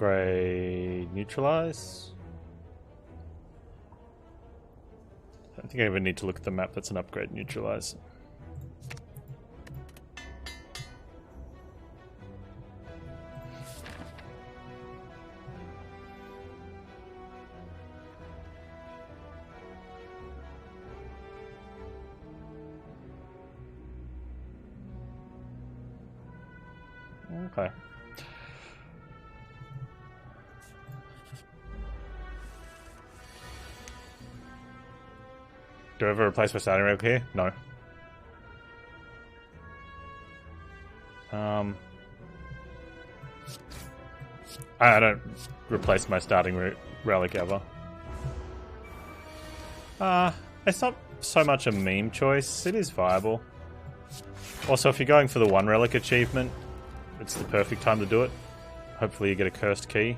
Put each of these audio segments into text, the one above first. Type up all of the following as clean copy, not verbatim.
upgrade neutralize. I don't think I even need to look at the map. That's an upgrade neutralize. Okay. Do I ever replace my starting relic here? No. I don't replace my starting relic ever. It's not so much a meme choice. It is viable. Also, if you're going for the one relic achievement, it's the perfect time to do it. Hopefully you get a cursed key.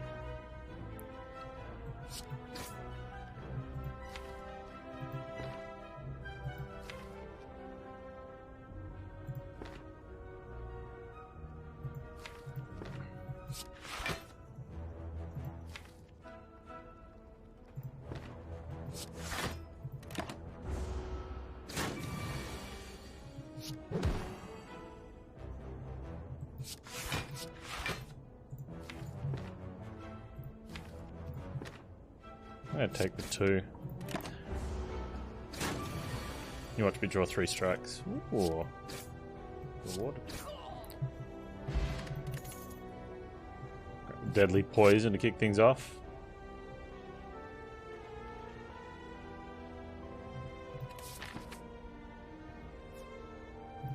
I'm gonna take the 2. You watch me draw 3 strikes. Ooh. Reward. Deadly poison to kick things off.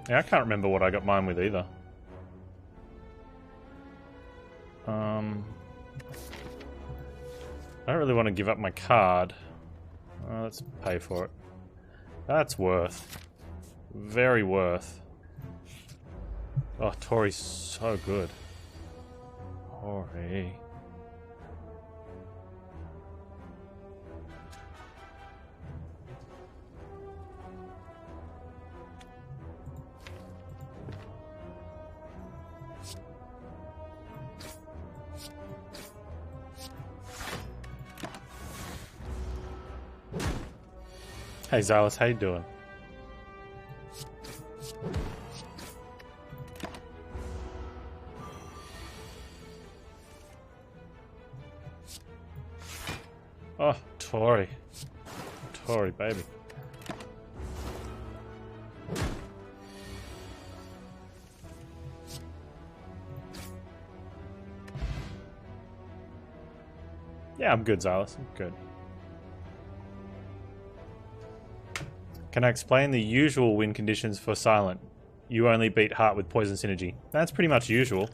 Yeah, I can't remember what I got mine with either. I don't really want to give up my card. Let's pay for it. That's worth. Very worth. Oh, Tori's so good. Tori. Hey Xylus, how you doing? Oh, Tori. Tori, baby. Yeah, I'm good, Xylus. I'm good. Can I explain the usual win conditions for Silent? You only beat Heart with Poison Synergy. That's pretty much usual.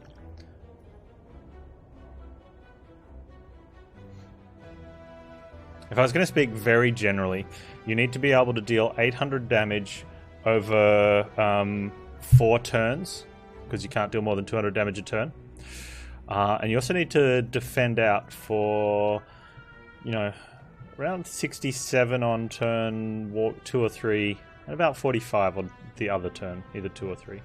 If I was going to speak very generally, you need to be able to deal 800 damage over 4 turns, because you can't deal more than 200 damage a turn. And you also need to defend out for, you know, around 67 on turn 2 or 3, and about 45 on the other turn, either 2 or 3.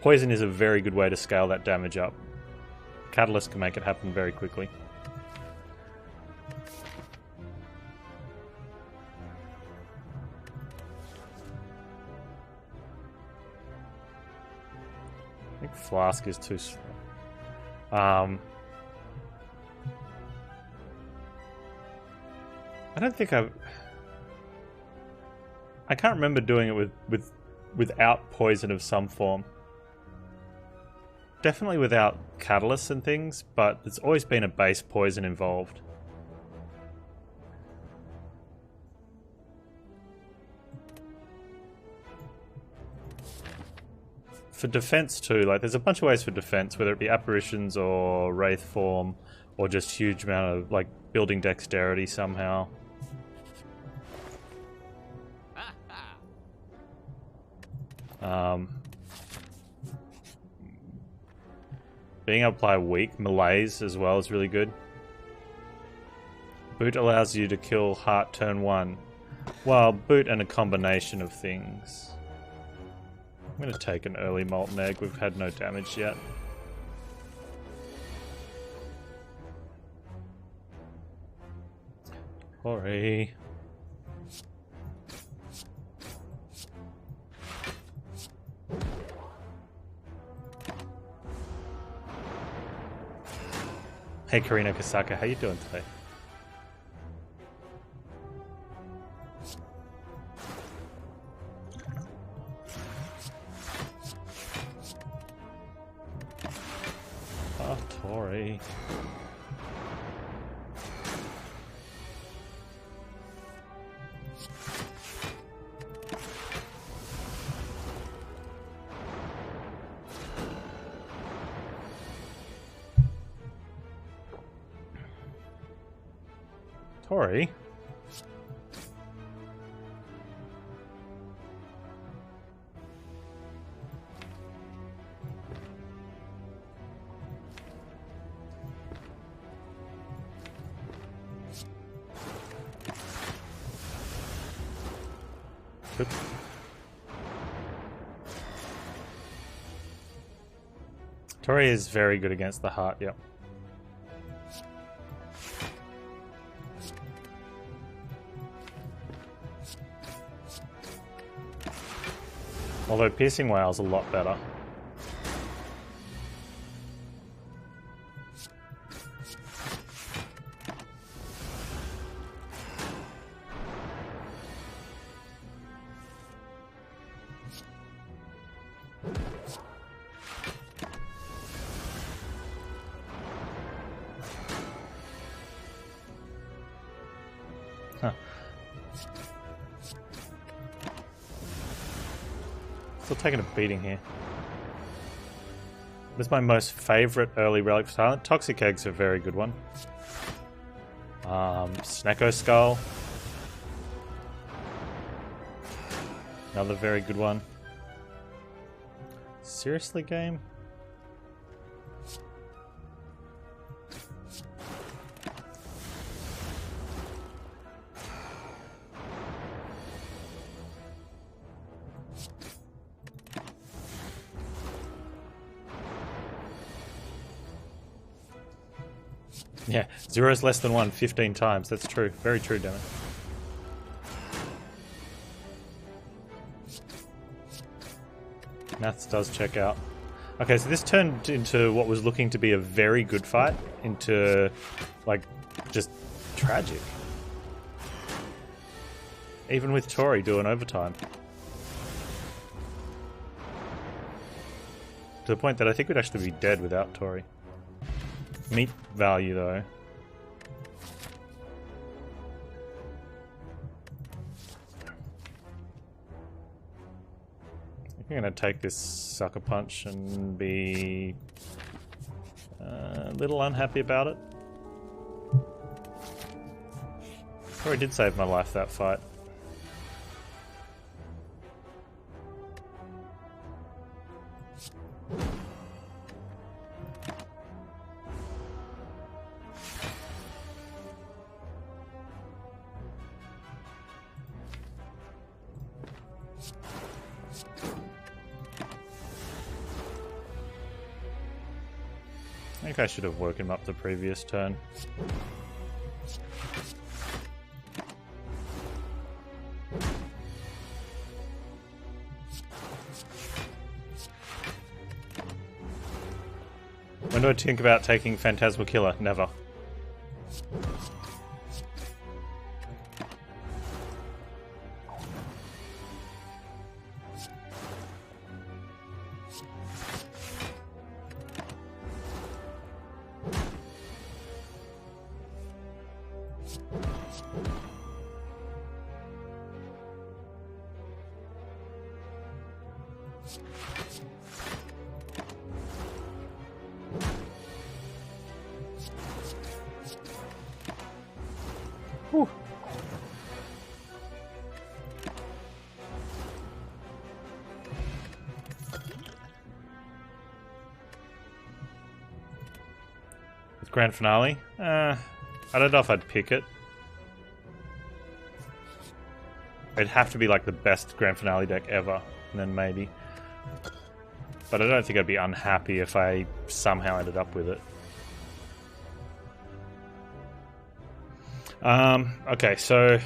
Poison is a very good way to scale that damage up. Catalyst can make it happen very quickly. I think Flask is too slow. I don't think I can't remember doing it without poison of some form. Definitely without catalysts and things, but there's always been a base poison involved. For defense too, like there's a bunch of ways for defense, whether it be apparitions or wraith form, or just huge amount of like building dexterity somehow. Being able to apply weak melees as well is really good. Boot allows you to kill Heart turn 1. Well, boot and a combination of things. I'm going to take an early molten egg. We've had no damage yet. Sorry. Hey Karina Kasaka, how you doing today? Oh, Tori. Tori? Oops. Tori is very good against the heart, yep. Although piercing whale's a lot better. Huh. Still taking a beating here. This is my most favourite early relic for Silent. Toxic Egg's a very good one. Snecko Skull. Another very good one. Seriously, game? Yeah, 0 is less than 1 15 times. That's true. Very true, damn it. Maths does check out. Okay, so this turned into what was looking to be a very good fight into, like, just tragic. Even with Tori doing overtime. To the point that I think we'd actually be dead without Tori. Meat value, though. I'm gonna take this sucker punch and be a little unhappy about it. Tori did save my life that fight. I think I should have woken him up the previous turn. When do I think about taking Phantasmal Killer? Never. Whew. With Grand Finale? I don't know if I'd pick it. It'd have to be like the best Grand Finale deck ever, and then maybe. But I don't think I'd be unhappy if I somehow ended up with it. Okay, so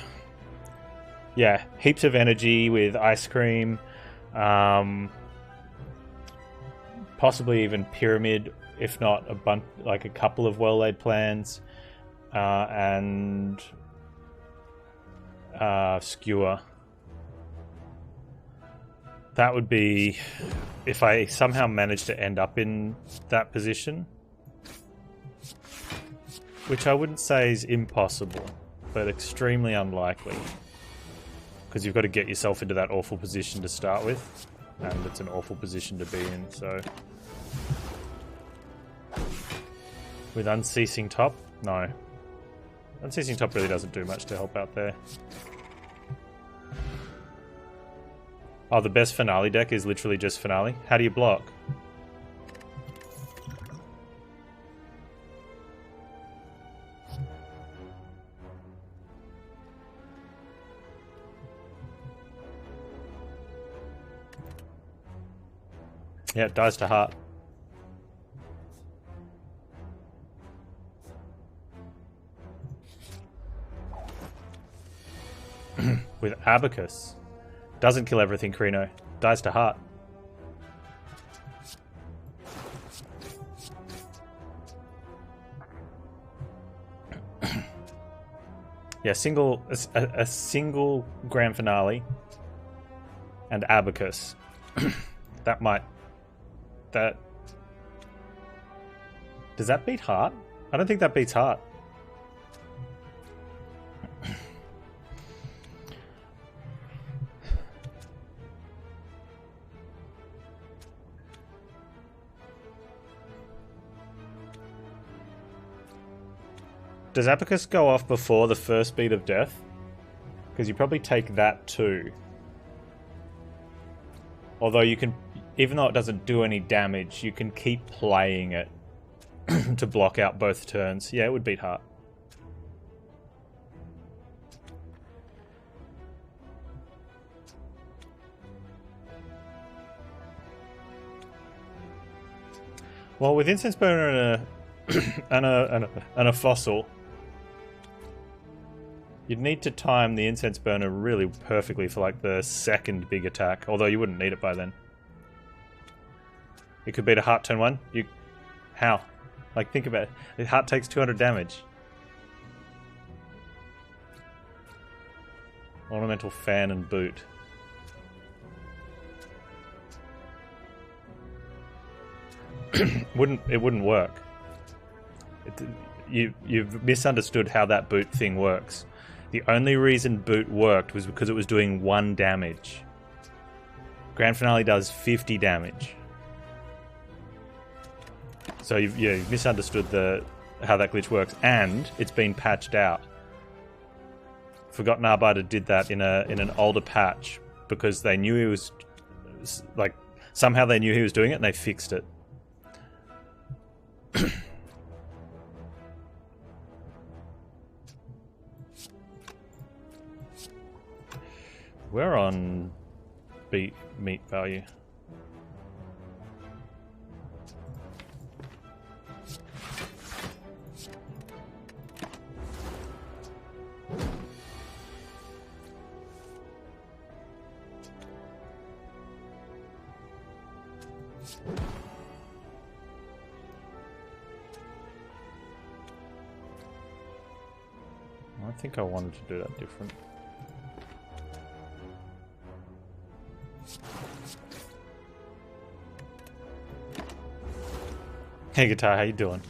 yeah, heaps of energy with ice cream, possibly even pyramid, if not a bunch, like a couple of well-laid plans, and skewer. That would be if I somehow managed to end up in that position. Which I wouldn't say is impossible, but extremely unlikely. Because you've got to get yourself into that awful position to start with, and it's an awful position to be in, so... With Unceasing Top? No. Unceasing Top really doesn't do much to help out there. Oh, the best Finale deck is literally just Finale? How do you block? Yeah, it dies to heart. With Abacus. Doesn't kill everything, Carino. Dies to heart. Yeah, a single grand finale and Abacus. That might... That... Does that beat heart? I don't think that beats heart. Does Abacus go off before the first beat of death? Because you probably take that too. Although you can, even though it doesn't do any damage, you can keep playing it to block out both turns. Yeah, it would beat heart. Well, with Incense Burner and a Fossil, you'd need to time the Incense Burner really perfectly for like the second big attack, although you wouldn't need it by then. It could beat a heart turn 1. How? Like, think about it. The heart takes 200 damage. Ornamental Fan and Boot. It wouldn't work. You've misunderstood how that boot thing works. The only reason boot worked was because it was doing 1 damage. Grand Finale does 50 damage. So you've misunderstood how that glitch works, and it's been patched out. Forgotten Arbiter did that in an older patch because they knew he was like somehow they knew he was doing it and they fixed it. We're on meat value. I think I wanted to do that different. Hey Guitar, how you doing?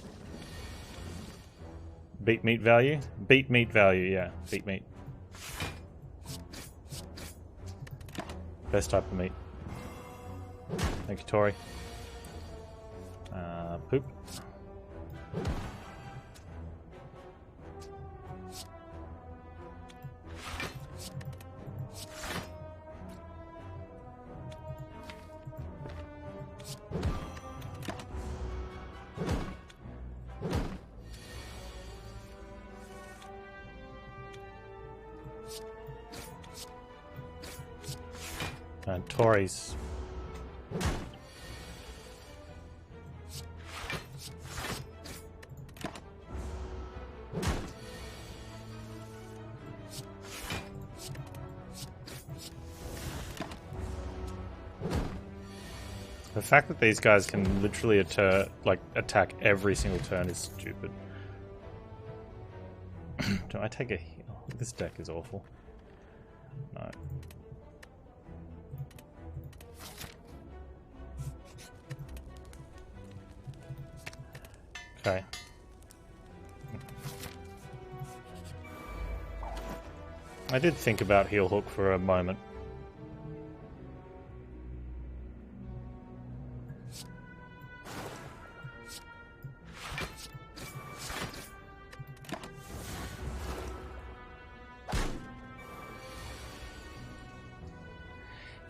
Beat meat value? Beat meat value, yeah. Beat meat. Best type of meat. Thank you, Tori. Poop. And Tori's The fact that these guys can literally attack every single turn is stupid. Do I take a heal? This deck is awful. No. Okay. I did think about Heel Hook for a moment.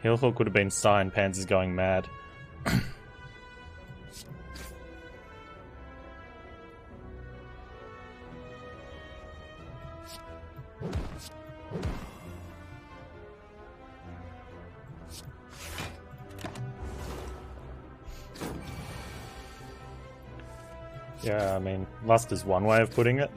Heel Hook would have been signed, Panz is going mad. Yeah, I mean, lust is one way of putting it.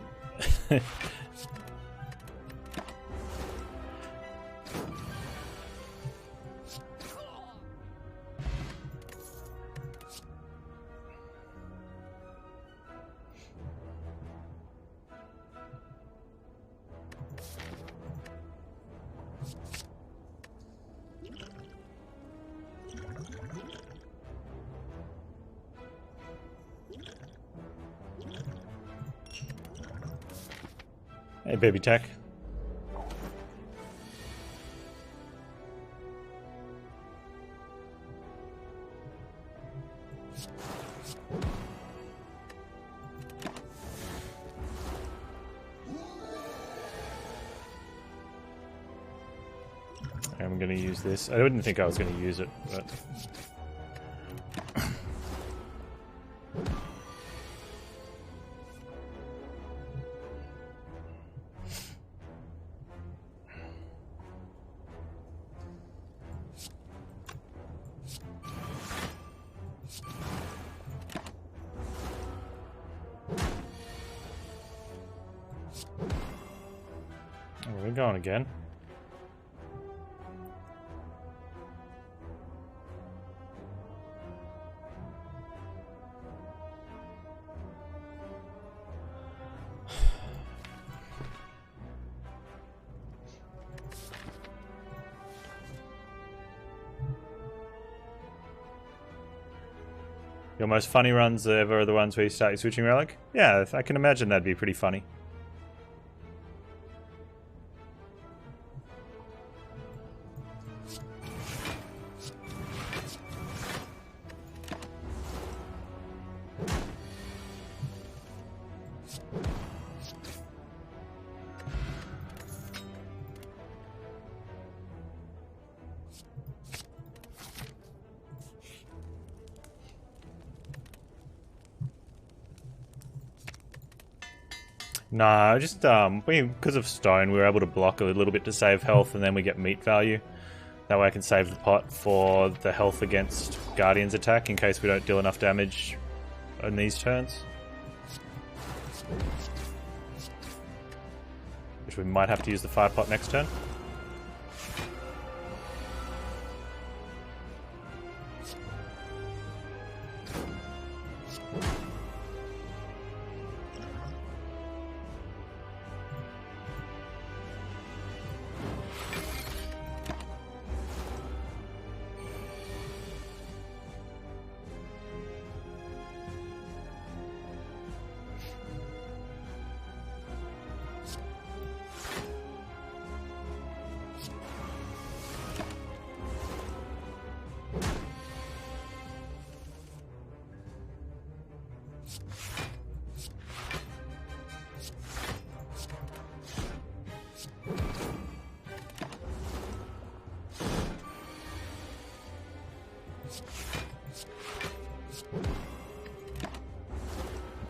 Hey, baby tech. I'm going to use this. I didn't think I was going to use it, but... We're going again. Your most funny runs ever are the ones where you start your switching relic? Yeah, I can imagine that'd be pretty funny. Nah, just because of stone, we were able to block a little bit to save health, and then we get meat value. That way I can save the pot for the health against Guardian's attack in case we don't deal enough damage on these turns. Which we might have to use the fire pot next turn.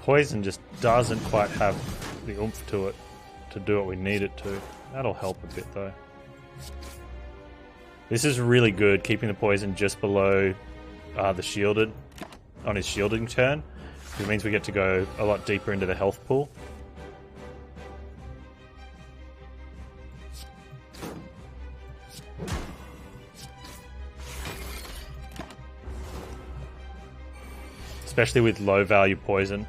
Poison just doesn't quite have the oomph to it to do what we need it to. That'll help a bit though. This is really good, keeping the poison just below the shielded on his shielding turn. It means we get to go a lot deeper into the health pool. especially with low value poison.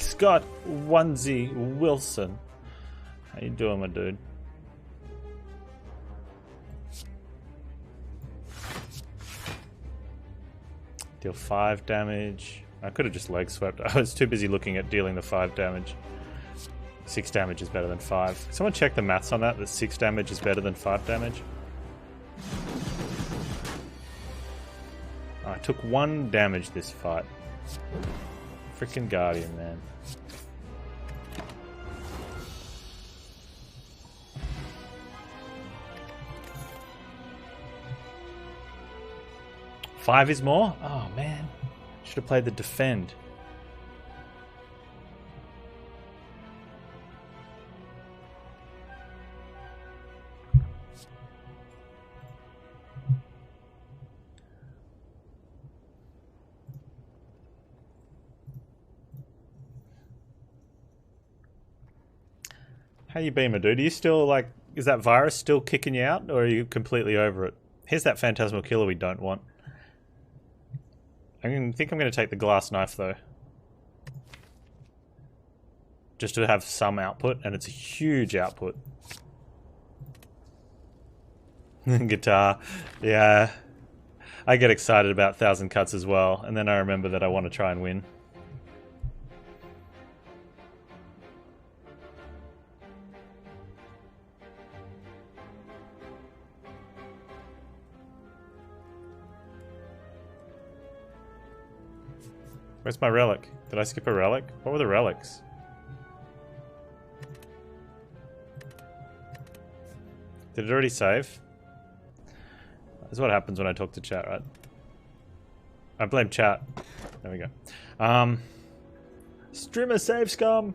Scott Onesie Wilson. How you doing, my dude? Deal 5 damage. I could have just leg swept. I was too busy looking at dealing the 5 damage. 6 damage is better than 5. Someone check the maths on that, that 6 damage is better than 5 damage. I took 1 damage this fight. Freaking Guardian, man. Five is more? Oh man. Should have played the defend. How you been, my dude? Are you still like, is that virus still kicking you out, or are you completely over it? Here's that phantasmal killer we don't want. I think I'm going to take the glass knife though. Just to have some output, and it's a huge output. Guitar. Yeah. I get excited about 1,000 cuts as well, and then I remember that I want to try and win. Where's my relic? Did I skip a relic? What were the relics? Did it already save? That's what happens when I talk to chat, right? I blame chat. There we go. Streamer save scum!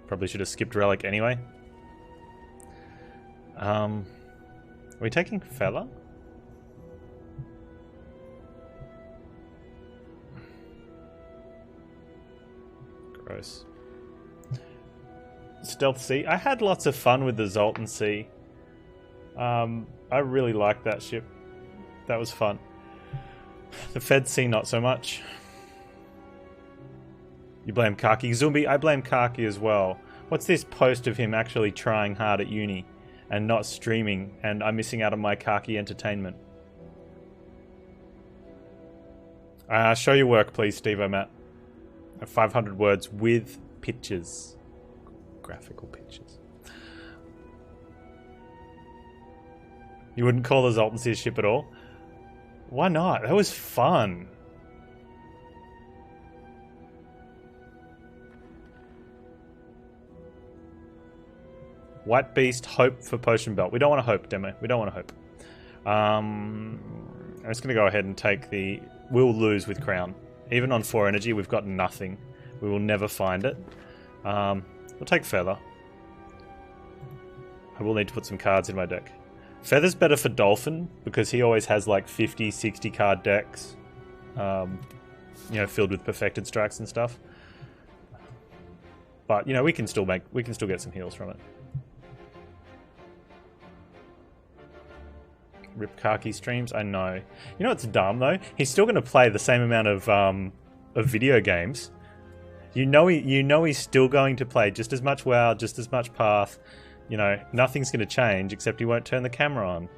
Probably should have skipped relic anyway. Are we taking feather? Gross. Stealth C. I had lots of fun with the Zoltan C. I really liked that ship. That was fun. The Fed C, not so much. You blame Kaki. Zumbi, I blame Kaki as well. What's this post of him actually trying hard at uni? And not streaming, and I'm missing out on my Kaki entertainment. Show your work, please, Steve-O Matt. 500 words with pictures. Graphical pictures. You wouldn't call the Zoltan C a ship at all? Why not? That was fun. White Beast, hope for Potion Belt. We don't want to hope, Demo. We don't want to hope. I'm just going to go ahead and take the... We'll lose with Crown. Even on 4 energy, we've got nothing. We will never find it. We'll take Feather. I will need to put some cards in my deck. Feather's better for Dolphin, because he always has like 50, 60 card decks. You know, filled with perfected strikes and stuff. But, you know, we can still get some heals from it. Rip Kaki streams, I know. You know what's dumb though? He's still going to play the same amount of video games. You know he's still going to play just as much WoW, just as much Path. You know, nothing's going to change except he won't turn the camera on.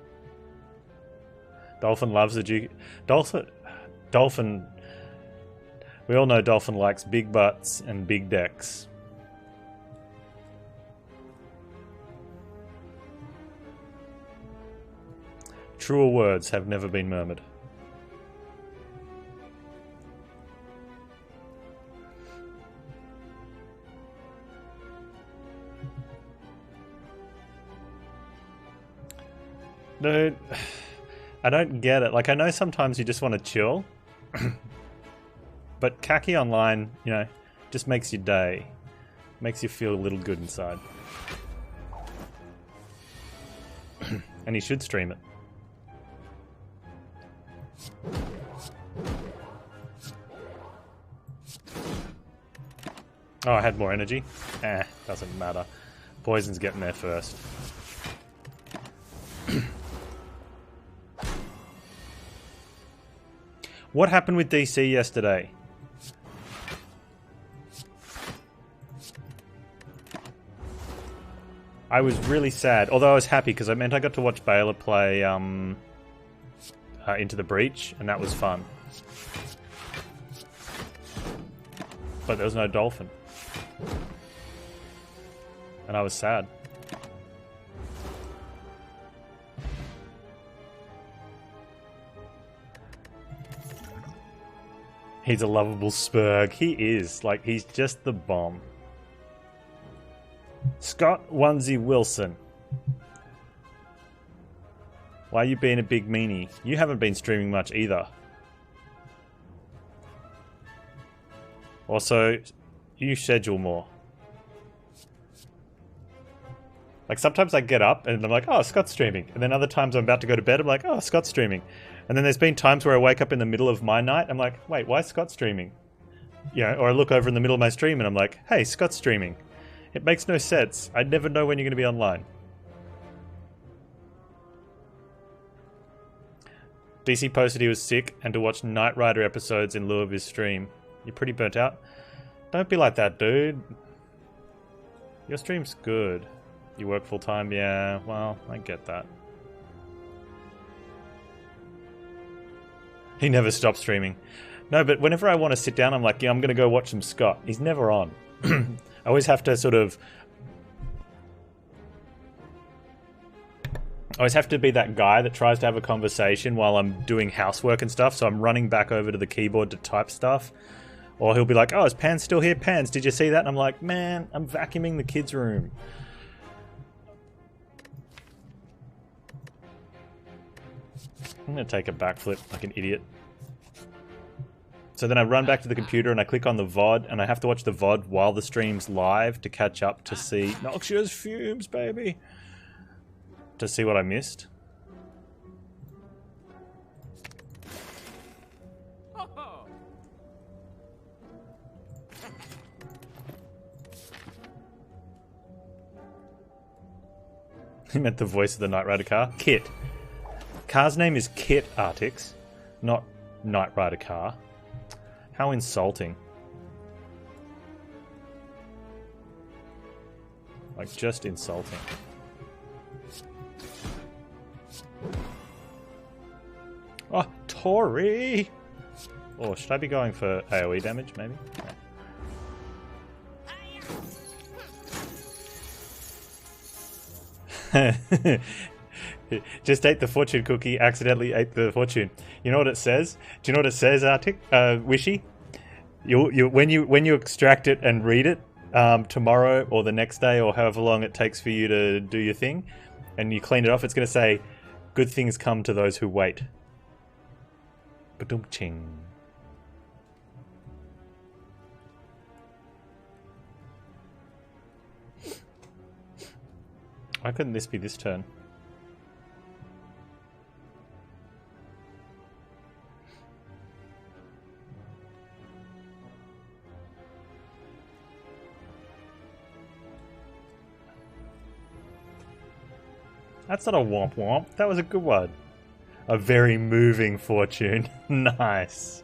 Dolphin loves the Duke. Dolphin. We all know Dolphin likes big butts and big decks. Truer words have never been murmured. Dude, I don't get it. Like, I know sometimes you just want to chill. But Kaki Online, you know, just makes your day. Makes you feel a little good inside. And he should stream it. Oh, I had more energy? Doesn't matter. Poison's getting there first. What happened with DC yesterday? I was really sad, although I was happy because I meant I got to watch Baylor play Into the Breach, and that was fun. But there was no dolphin. And I was sad. He's a lovable spurg. He is. Like, he's just the bomb. Scott Onesie Wilson. Why are you being a big meanie? You haven't been streaming much either. Also, you schedule more. Like, sometimes I get up and I'm like, oh, Scott's streaming. And then other times I'm about to go to bed, I'm like, oh, Scott's streaming. And then there's been times where I wake up in the middle of my night, I'm like, wait, why is Scott streaming? You know, or I look over in the middle of my stream and I'm like, hey, Scott's streaming. It makes no sense. I never know when you're going to be online. DC posted he was sick and to watch Knight Rider episodes in lieu of his stream. You're pretty burnt out. Don't be like that, dude. Your stream's good. You work full time? Yeah, well, I get that. He never stops streaming. No, but whenever I want to sit down, I'm like, yeah, I'm going to go watch some Scott. He's never on. I always have to sort of... I always have to be that guy that tries to have a conversation while I'm doing housework and stuff, so I'm running back over to the keyboard to type stuff. Or he'll be like, oh, is Panz still here? Panz, did you see that? And I'm like, man, I'm vacuuming the kids' room. I'm going to take a backflip like an idiot. So then I run back to the computer and I click on the VOD and I have to watch the VOD while the stream's live to catch up to see... Noxious fumes, baby! To see what I missed. He meant the voice of the Knight Rider car. Kit. Car's name is Kit Artix, not Knight Rider car. How insulting. Like, just insulting. Oh, Tori! Or should I be going for AoE damage, maybe? No. Just ate the fortune cookie, accidentally ate the fortune. You know what it says? Do you know what it says, Arctic? Wishy? When you extract it and read it tomorrow or the next day or however long it takes for you to do your thing, and you clean it off, it's going to say, good things come to those who wait. Ba-dum-ching. Why couldn't this be this turn? That's not a womp womp. That was a good one. A very moving fortune. Nice.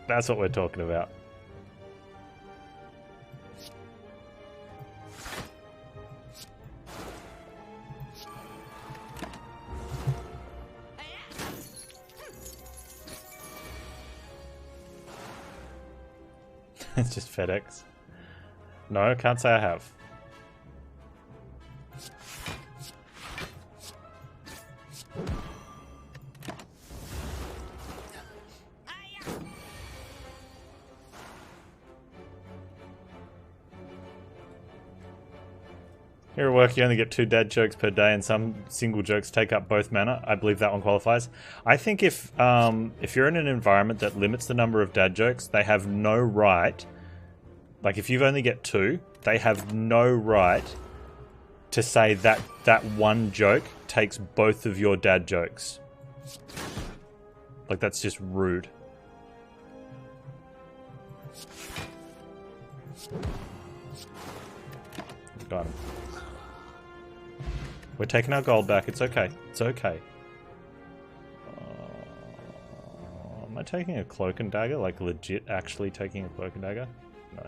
That's what we're talking about. It's just FedEx. No, can't say I have. Here at work, you only get 2 dad jokes per day, and some single jokes take up both mana. I believe that one qualifies. I think if you're in an environment that limits the number of dad jokes, they have no right Like, if you've only get 2, they have no right to say that that one joke takes both of your dad jokes. Like, that's just rude. Got him. We're taking our gold back. It's okay. It's okay. Am I taking a cloak and dagger? Like, legit actually taking a cloak and dagger? No.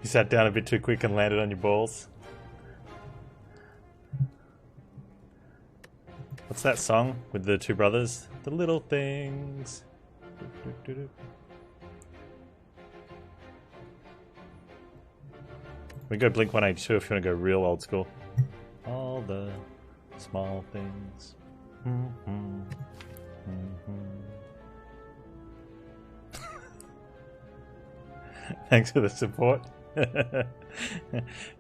You sat down a bit too quick and landed on your balls. What's that song with the two brothers? The little things. We go Blink 182 if you want to go real old school. All the small things. Thanks for the support.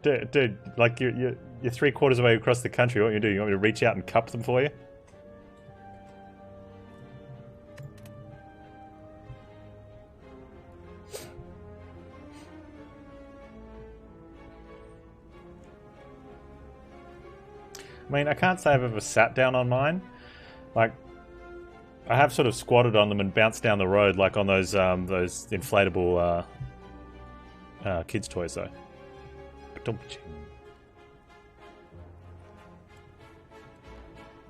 dude, like you're 3/4 away across the country. What you do? You want me to reach out and cup them for you? I mean, I can't say I've ever sat down on mine. Like, I have sort of squatted on them and bounced down the road, like on those inflatable kids' toys, though.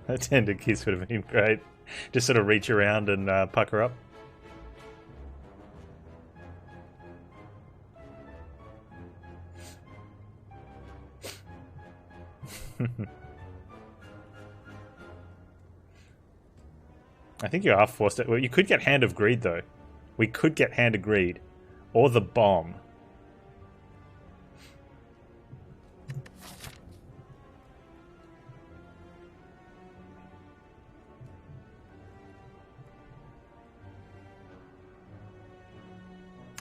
A tender kiss would have been great. Just sort of reach around and pucker up. I think you are forced to... Well, you could get Hand of Greed, though. We could get Hand of Greed. Or the Bomb.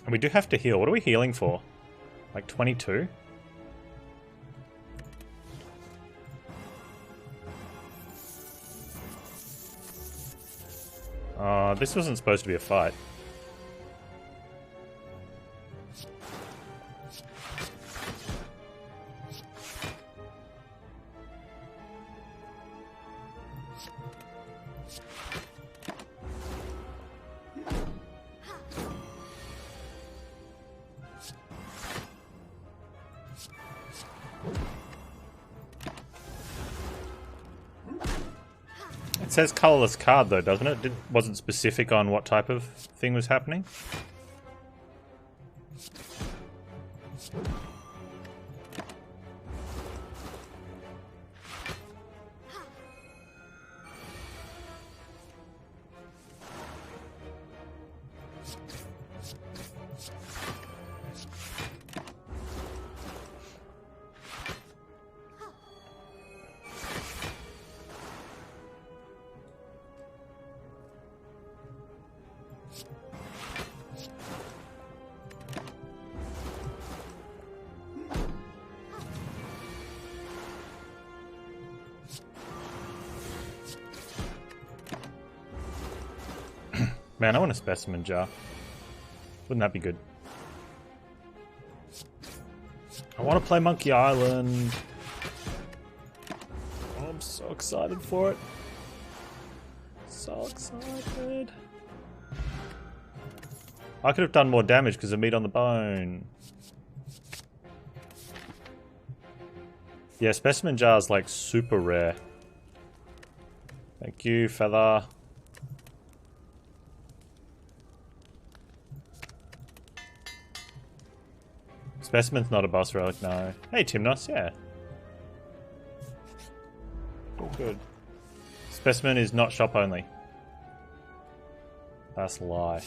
And we do have to heal. What are we healing for? Like 22? This wasn't supposed to be a fight. It says colorless card though, doesn't it? It wasn't specific on what type of thing was happening. Man, I want a specimen jar. Wouldn't that be good? I want to play Monkey Island. Oh, I'm so excited for it. So excited. I could have done more damage because of meat on the bone. Yeah, specimen jar's like super rare. Thank you, Feather. Specimen's not a boss relic, no. Hey, Timnos, yeah. All good. Specimen is not shop only. That's a lie.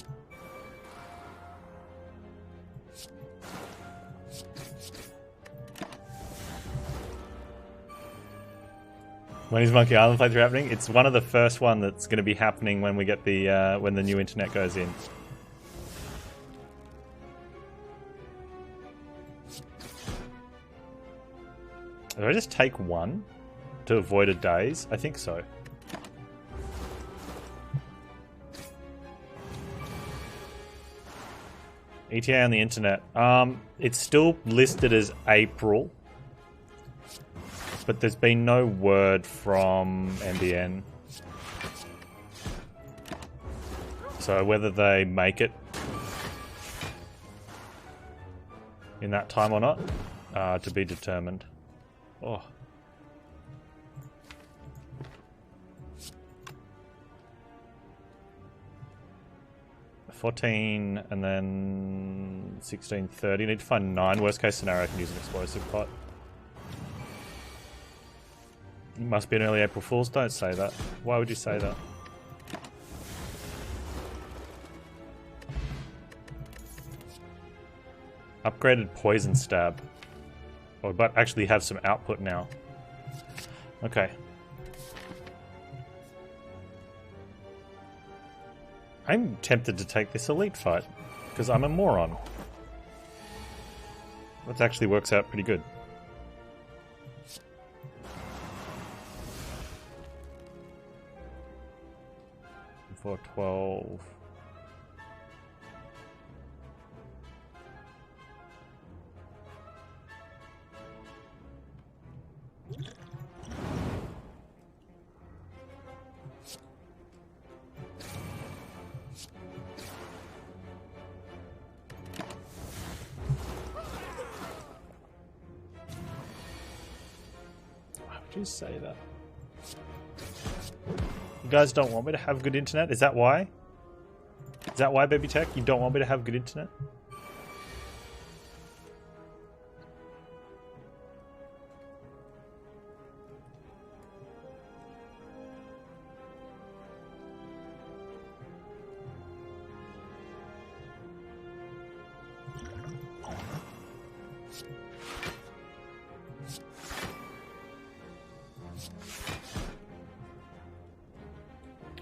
When is Monkey Island playthrough happening? It's one of the first one that's going to be happening when we get the when the new internet goes in. Did I just take one? to avoid a daze? I think so. ETA on the internet. It's still listed as April, but there's been no word from NBN. So whether they make it in that time or not, to be determined. Oh. $14 and then $16.30. Need to find 9. Worst case scenario, I can use an explosive pot. It must be an early April Fool's. Don't say that. Why would you say that? Upgraded poison stab. Oh, but actually have some output now. Okay. I'm tempted to take this elite fight, because I'm a moron. That actually works out pretty good. For 12. You say that. You guys don't want me to have good internet? Is that why? Is that why, Baby Tech? You don't want me to have good internet?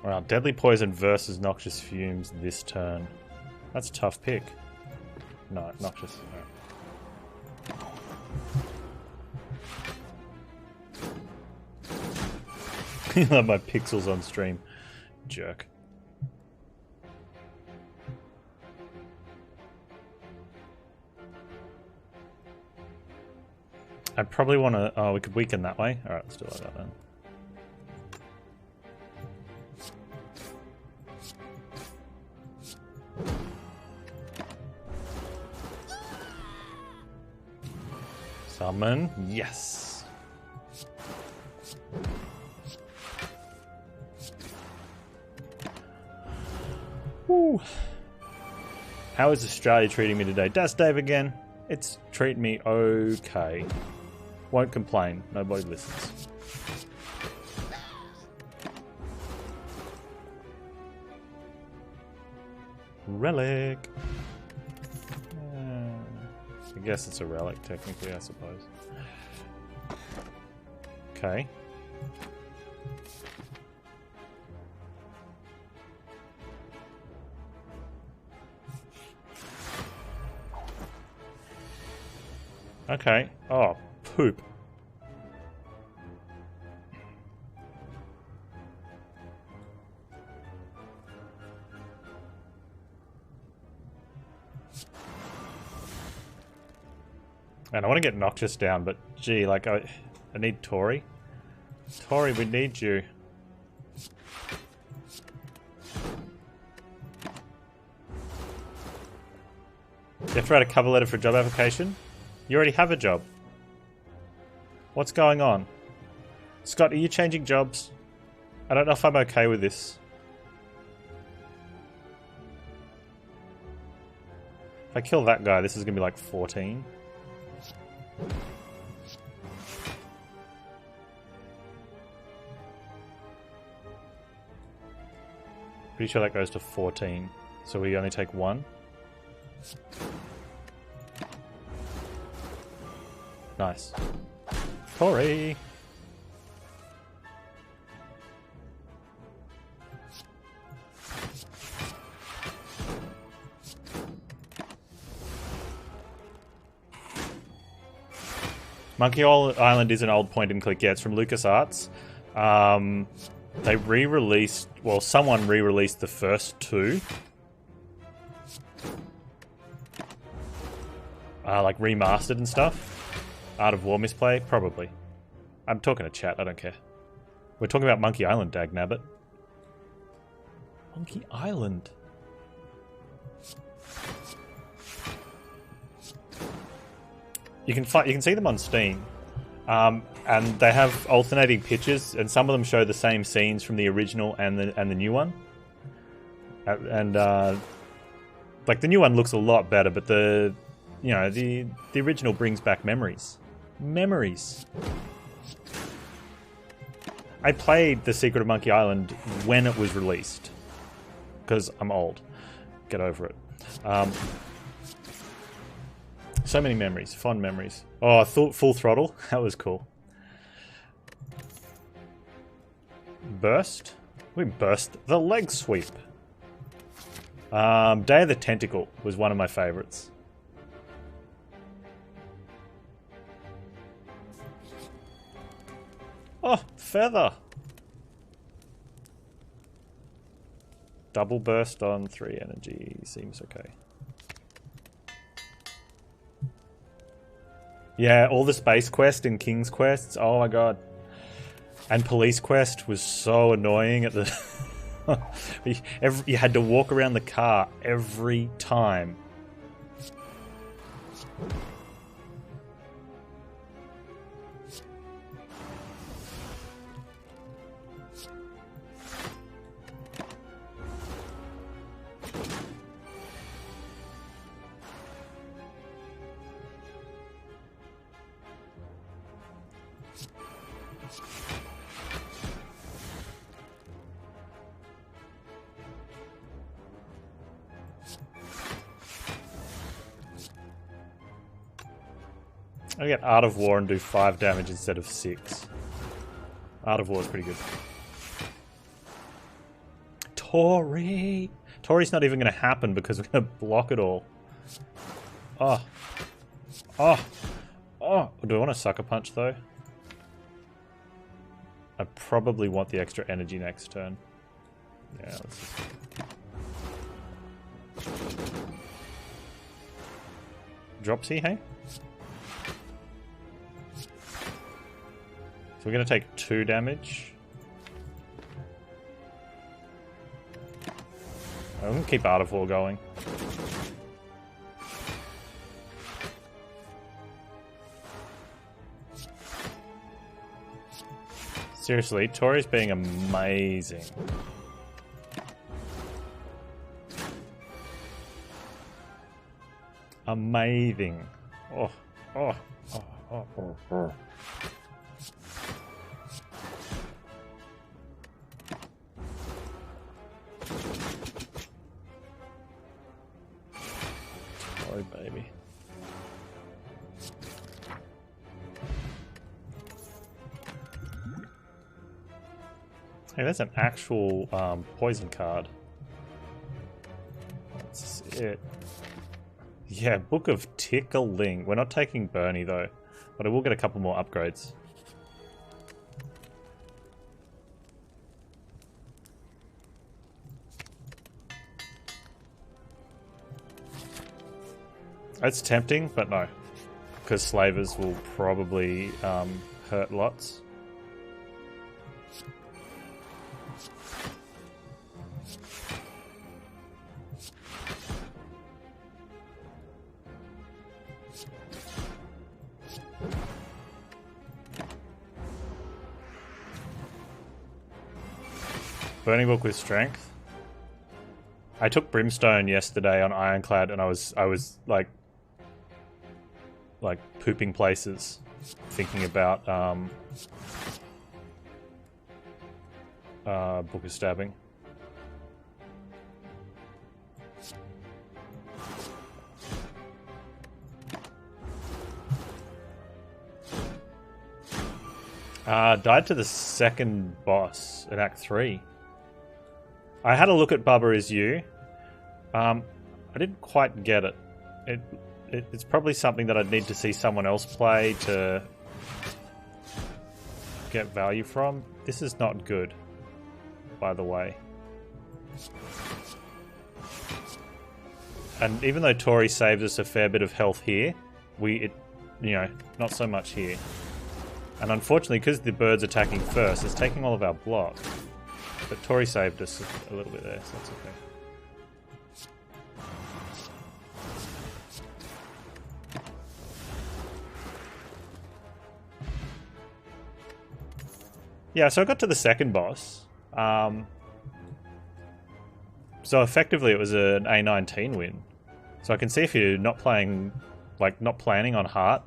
Wow, Deadly Poison versus Noxious Fumes this turn. That's a tough pick. No, Noxious. You love my pixels on stream. Jerk. I probably want to... Oh, we could weaken that way. Alright, let's do it like that then. Summon. Yes. Woo. How is Australia treating me today? Das Dave again. It's treating me okay. Won't complain. Nobody listens. Relic. I guess it's a relic, technically, I suppose. Okay. Okay. Oh, poop. And I want to get Noxious down, but gee, like I need Tori. Tori, we need you. You have to write a cover letter for a job application? You already have a job. What's going on? Scott, are you changing jobs? I don't know if I'm okay with this. If I kill that guy, this is going to be like 14. Pretty sure that goes to 14. So we only take 1. Nice. Tori! Monkey Island is an old point and click. Yeah, it's from LucasArts. They re-released... Well, someone re-released the first two. Like remastered and stuff. Art of War misplay? Probably. I'm talking to chat, I don't care. We're talking about Monkey Island, dagnabbit. Monkey Island. You can see them on Steam. And they have alternating pictures, and some of them show the same scenes from the original and the new one. And like the new one looks a lot better, but the original brings back memories. Memories. I played The Secret of Monkey Island when it was released, because I'm old. Get over it. So many memories, fond memories. Oh, Full Throttle, that was cool. Burst? We burst the leg sweep. Day of the Tentacle was one of my favorites. Oh, feather. Double burst on 3 energy seems okay. Yeah, all the Space Quest and King's Quests. Oh my god. And Police Quest was so annoying at the... you had to walk around the car every time. I get Art of War and do 5 damage instead of 6. Art of War is pretty good. Tori! Tori's not even going to happen because we're going to block it all. Oh. Oh. Oh. Do I want to Sucker Punch though? I probably want the extra energy next turn. Yeah, let's just... Dropsy, hey? So we're going to take 2 damage. I'm going to keep Art of War going. Seriously, Tori's being amazing. Amazing. Oh, oh, oh, oh, oh, oh. Oh, baby. Hey, that's an actual poison card. That's it. Yeah, Book of Tickling. We're not taking Bernie though, but I will get a couple more upgrades. It's tempting, but no. Because slavers will probably hurt lots. Burning Book with strength. I took Brimstone yesterday on Ironclad, and I was like pooping places, thinking about Book of Stabbing. Died to the second boss in Act 3. I had a look at Bubba Is You. I didn't quite get it. It's probably something that I'd need to see someone else play to get value from. This is not good, by the way. And even though Tori saved us a fair bit of health here, not so much here. And unfortunately, because the bird's attacking first, it's taking all of our block. But Tori saved us a little bit there, so that's okay. Yeah, so I got to the second boss. So effectively it was an A19 win. So I can see if you're not playing, like not planning on heart,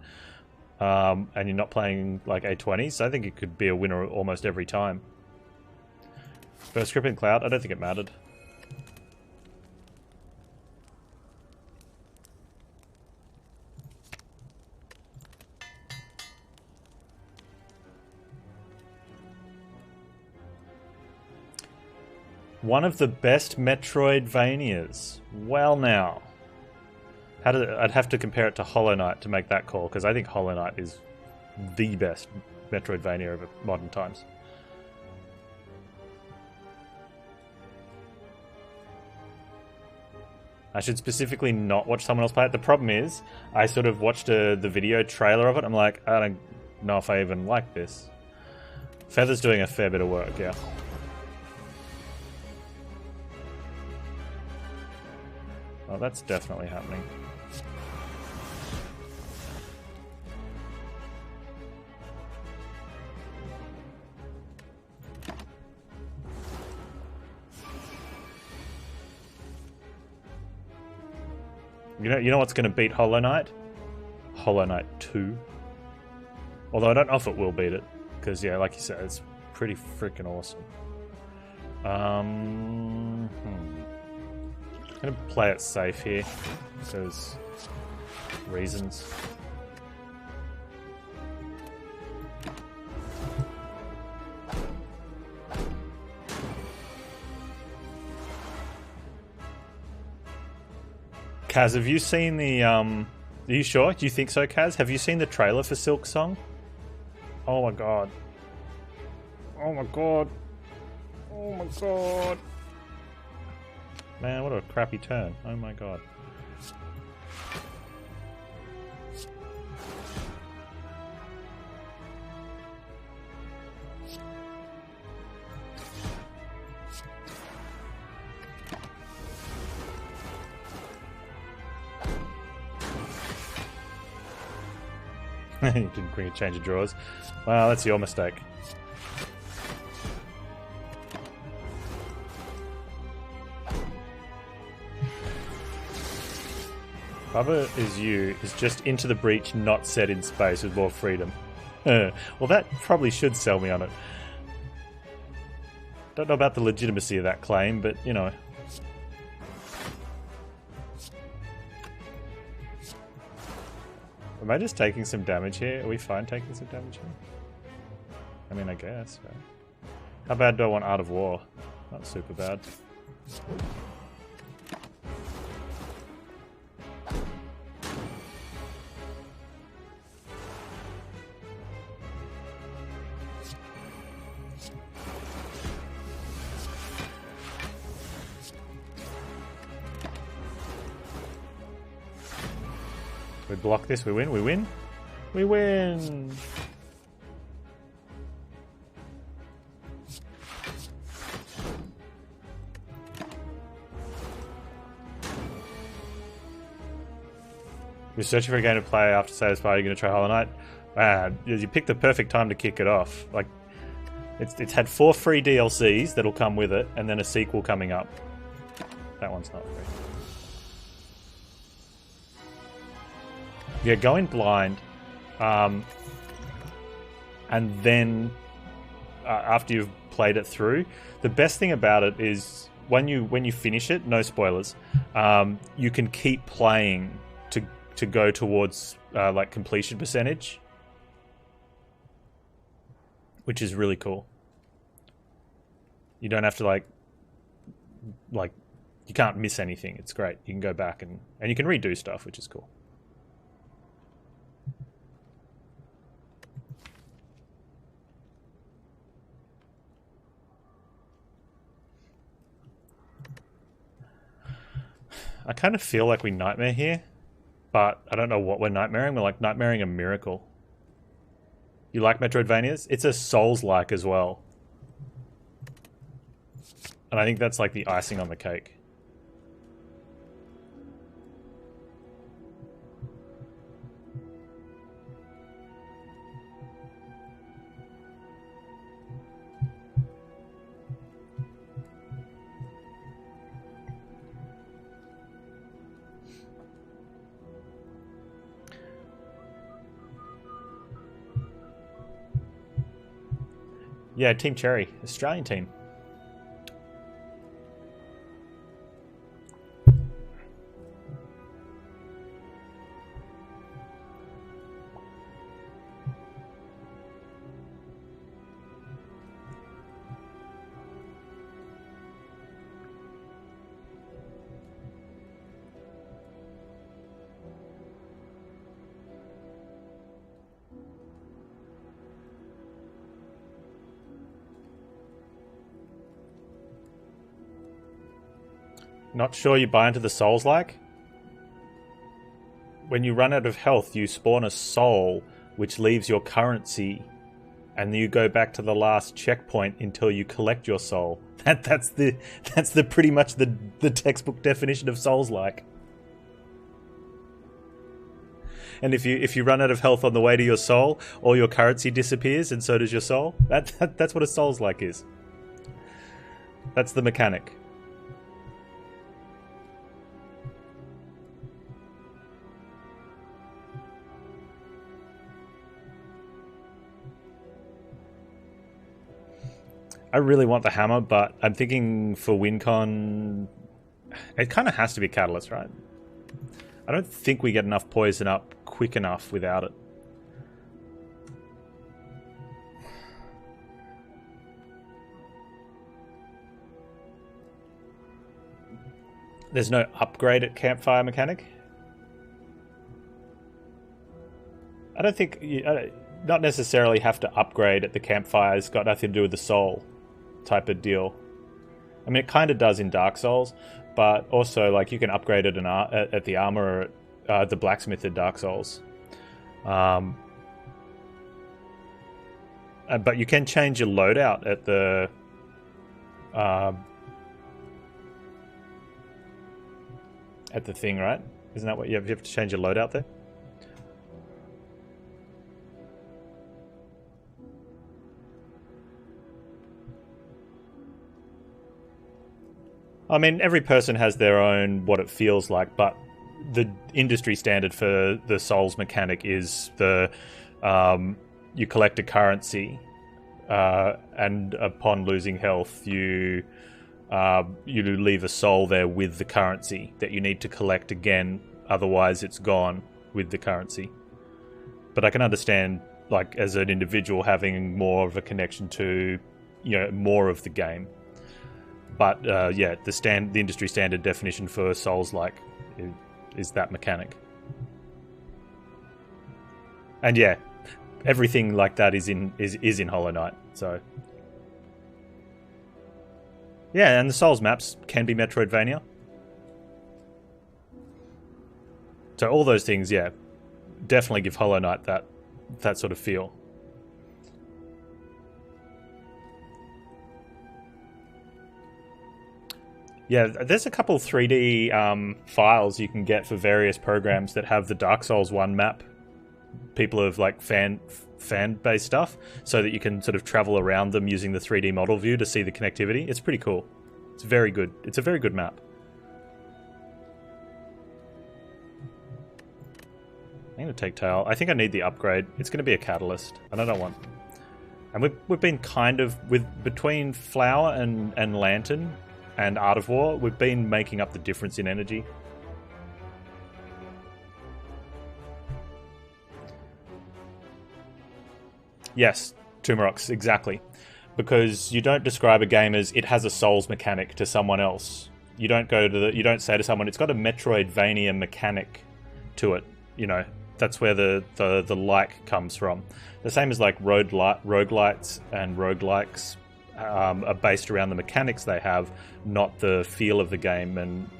and you're not playing like A20s, I think it could be a winner almost every time. First grip in Cloud, I don't think it mattered. One of the best Metroidvanias. Well now. I'd have to compare it to Hollow Knight to make that call, because I think Hollow Knight is the best Metroidvania of modern times. I should specifically not watch someone else play it. The problem is, I sort of watched the video trailer of it. I'm like, I don't know if I even like this. Feather's doing a fair bit of work, yeah. Oh, that's definitely happening. You know what's going to beat Hollow Knight? Hollow Knight 2. Although I don't know if it will beat it, because yeah, like you said, it's pretty freaking awesome. I'm gonna play it safe here, because reasons. Kaz, have you seen the are you sure? Do you think so, Kaz? Have you seen the trailer for Silk Song? Oh my god. Oh my god. Oh my god. Man, what a crappy turn. Oh my god. You didn't bring a change of drawers. Well, that's your mistake. Bubba is just into the breach, not set in space with more freedom. Well, that probably should sell me on it. Don't know about the legitimacy of that claim, but you know. Am I just taking some damage here? Are we fine taking some damage here? I mean, I guess, right? How bad do I want Art of War? Not super bad. We block this, we win, we win. We win! You're searching for a game to play after Slay the Spire, you're going to try Hollow Knight? You picked the perfect time to kick it off. Like, it's had 4 free DLCs that'll come with it, and then a sequel coming up. That one's not free. Yeah, go in blind, and then after you've played it through, the best thing about it is when you finish it, no spoilers, you can keep playing to go towards like completion percentage, which is really cool. You don't have to like you can't miss anything. It's great. You can go back and you can redo stuff, which is cool. I kind of feel like we nightmare here, but I don't know what we're nightmaring. We're like nightmaring a miracle. You like Metroidvanias? It's a Souls-like as well. And I think that's like the icing on the cake. Yeah, Team Cherry, Australian team. Not sure you buy into the Souls-like? When you run out of health, you spawn a soul, which leaves your currency, and you go back to the last checkpoint until you collect your soul. That's the pretty much the textbook definition of Souls-like. And if you run out of health on the way to your soul, all your currency disappears, and so does your soul. That's what a Souls-like is. That's the mechanic. I really want the hammer, but I'm thinking for WinCon, it kind of has to be Catalyst, right? I don't think we get enough poison up quick enough without it. There's no upgrade at Campfire mechanic? I don't think... not necessarily have to upgrade at the Campfire. It's got nothing to do with the soul type of deal. I mean, it kind of does in Dark Souls, but also like you can upgrade it at the armor or the blacksmith in Dark Souls. But you can change your loadout at the thing, right? Isn't that what you have to change your loadout there? I mean, every person has their own what it feels like, but the industry standard for the Souls mechanic is you collect a currency, and upon losing health, you leave a soul there with the currency that you need to collect again. Otherwise, it's gone with the currency. But I can understand, like, as an individual, having more of a connection to, more of the game. But yeah, the industry standard definition for Souls-like is that mechanic. And yeah, everything like that is in Hollow Knight. So yeah, and the Souls maps can be Metroidvania. So all those things, yeah, definitely give Hollow Knight that sort of feel. Yeah, there's a couple 3D files you can get for various programs that have the Dark Souls 1 map. People have like fan-based stuff, so that you can sort of travel around them using the 3D model view to see the connectivity. It's pretty cool. It's very good. It's a very good map. I'm going to take Tail. I think I need the upgrade. It's going to be a Catalyst, and I don't want... And we've been kind of... between Flower and Lantern... and Art of War, we've been making up the difference in energy. Yes, Tumarox, exactly. Because you don't describe a game as it has a Souls mechanic to someone else. You don't you don't say to someone it's got a Metroidvania mechanic to it. That's where the like comes from. The same as like roguelites and roguelikes. Are based around the mechanics they have, not the feel of the game and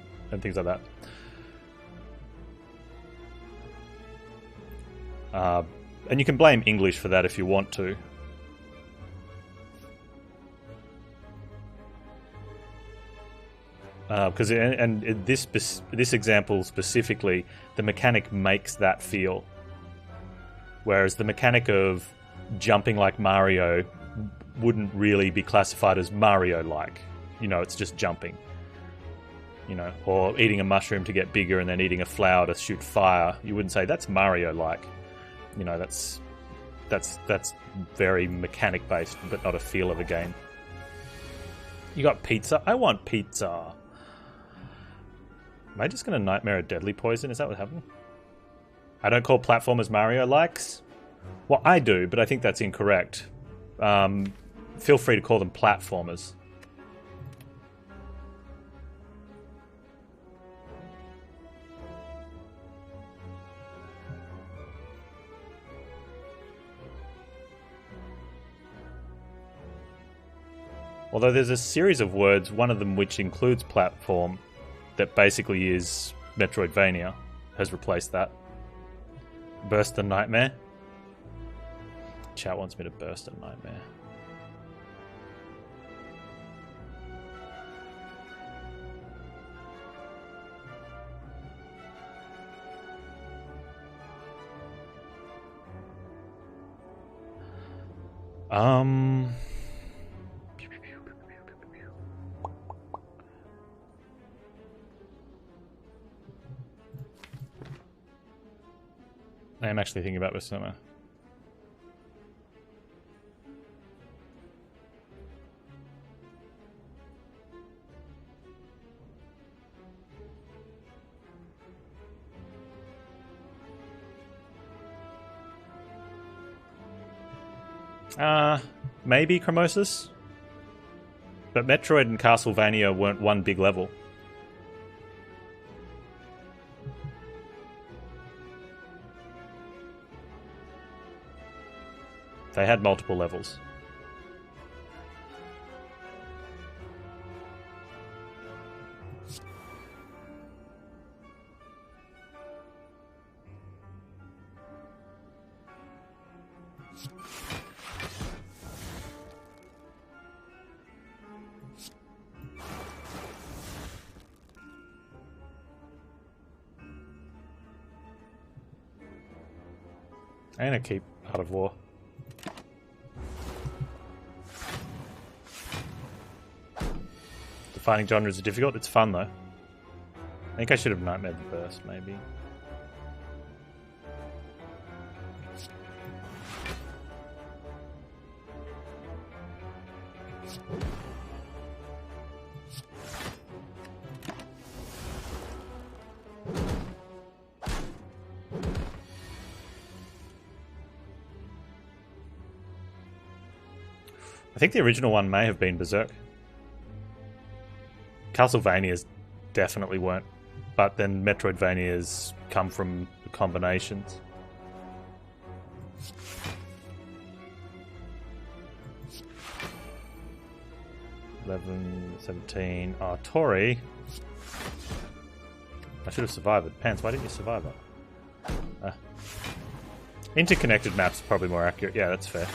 things like that. And you can blame English for that if you want to. Because this example specifically, the mechanic makes that feel. Whereas the mechanic of jumping like Mario wouldn't really be classified as Mario-like. You know, it's just jumping. You know, or eating a mushroom to get bigger and then eating a flower to shoot fire. You wouldn't say that's Mario-like. You know, that's very mechanic-based, but not a feel of a game. You got pizza? I want pizza. Am I just going to nightmare a deadly poison? Is that what happened? I don't call platformers Mario-likes. Well, I do, but I think that's incorrect. Feel free to call them platformers. Although there's a series of words, one of them which includes platform, that basically is Metroidvania, has replaced that. Burst a nightmare? Chat wants me to burst a nightmare. I am actually thinking about Persona. Maybe Chromosis? But Metroid and Castlevania weren't one big level. They had multiple levels. I'm gonna keep Art of War. Defining genres are difficult. It's fun though. I think I should have nightmared the burst, maybe. I think the original one may have been Berserk. Castlevanias definitely weren't, but then Metroidvanias come from the combinations. (11, 17) Tori. I should have survived it. Panz, why didn't you survive it? Interconnected maps are probably more accurate. Yeah, that's fair.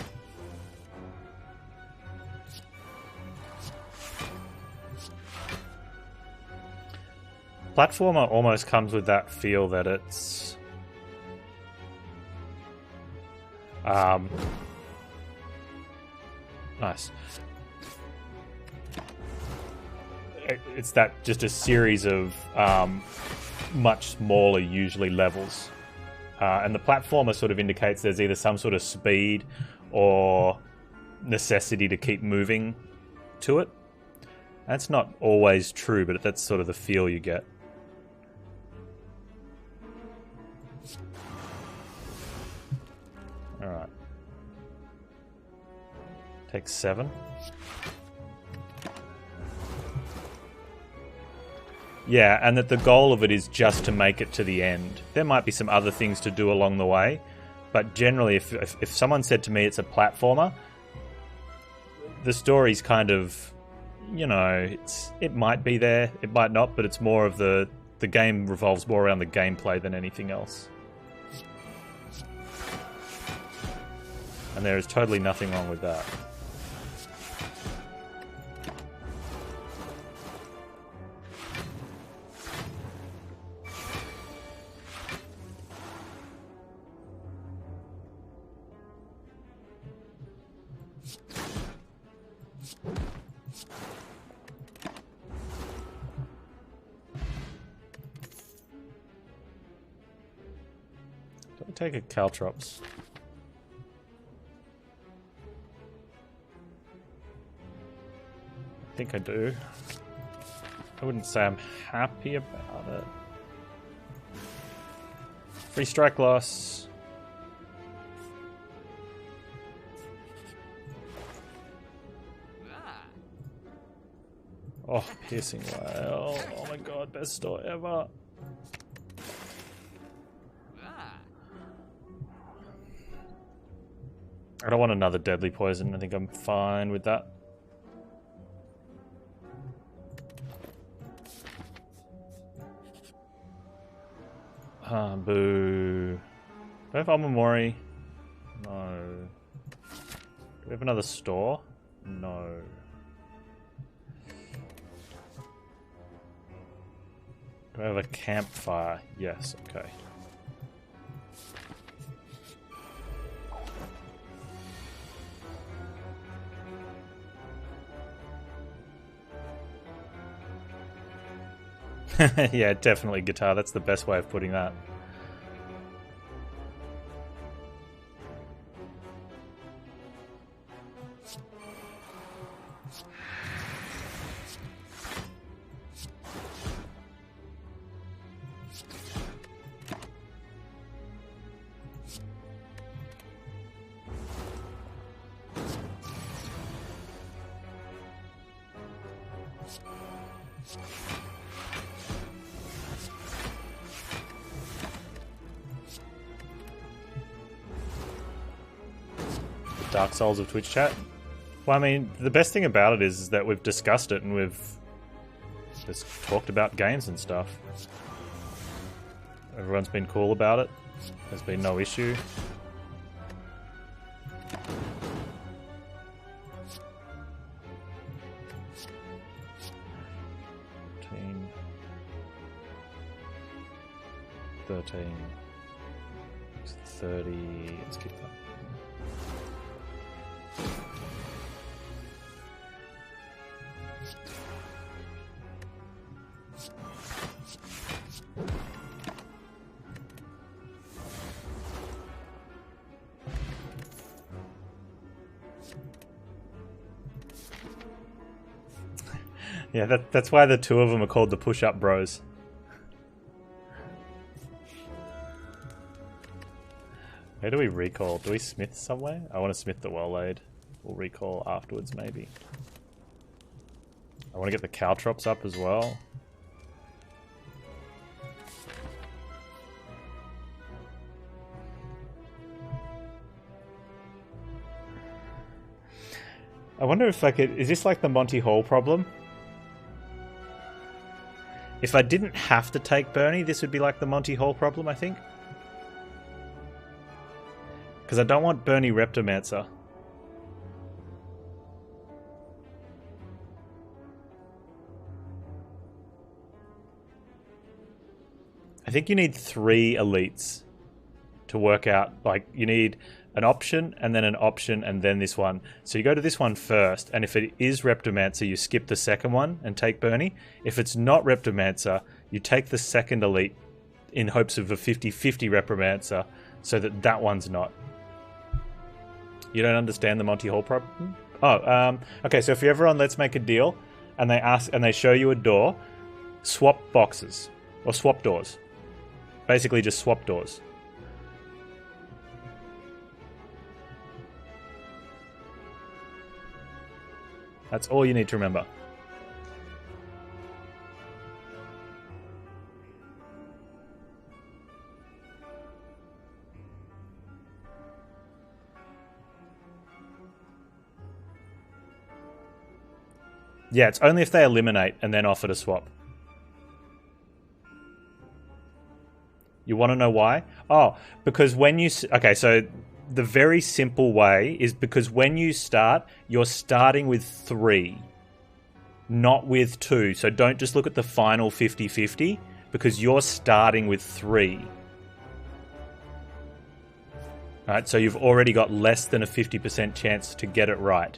Platformer almost comes with that feel that it's nice. It's that just a series of much smaller, usually, levels. And the platformer sort of indicates there's either some sort of speed or necessity to keep moving to it. That's not always true, but that's sort of the feel you get. Alright. Take 7. Yeah, and that the goal of it is just to make it to the end. There might be some other things to do along the way, but generally if someone said to me it's a platformer, the story's kind of, you know, it might be there, it might not, but it's more of the game revolves more around the gameplay than anything else. And there is totally nothing wrong with that. Take a caltrops. I think I do. I wouldn't say I'm happy about it. Free strike loss. Oh, piercing whale. Oh my god, best store ever. I don't want another deadly poison. I think I'm fine with that. Boo. Do I have Amamori? No. Do we have another store? No. Do I have a campfire? Yes, okay. Yeah, definitely guitar. That's the best way of putting that. Dark Souls of Twitch chat. Well, I mean, the best thing about it is that we've discussed it and we've just talked about games and stuff. Everyone's been cool about it. There's been no issue. $13. $30. Let's keep that. Yeah, that's why the two of them are called the push-up bros. Where do we recall? Do we smith somewhere? I want to smith the well-laid. We'll recall afterwards, maybe. I want to get the caltrops up as well. I wonder if I could... Is this like the Monty Hall problem? If I didn't have to take Bernie, this would be like the Monty Hall problem, I think. Because I don't want Bernie Reptomancer. I think you need 3 elites to work out. Like, you need an option, and then an option, and then this one. So you go to this one first, and if it is Reptomancer, you skip the second one and take Bernie. If it's not Reptomancer, you take the second elite in hopes of a 50-50 Reptomancer, so that that one's not. You don't understand the Monty Hall problem? Oh, okay, so if you're ever on Let's Make a Deal, and they show you a door, swap boxes. Or swap doors. Basically just swap doors. That's all you need to remember. Yeah, it's only if they eliminate and then offer to swap. You want to know why? Oh, because when you... Okay, so the very simple way is because when you start, you're starting with 3, not with 2. So don't just look at the final 50-50, because you're starting with 3. Right, so you've already got less than a 50% chance to get it right.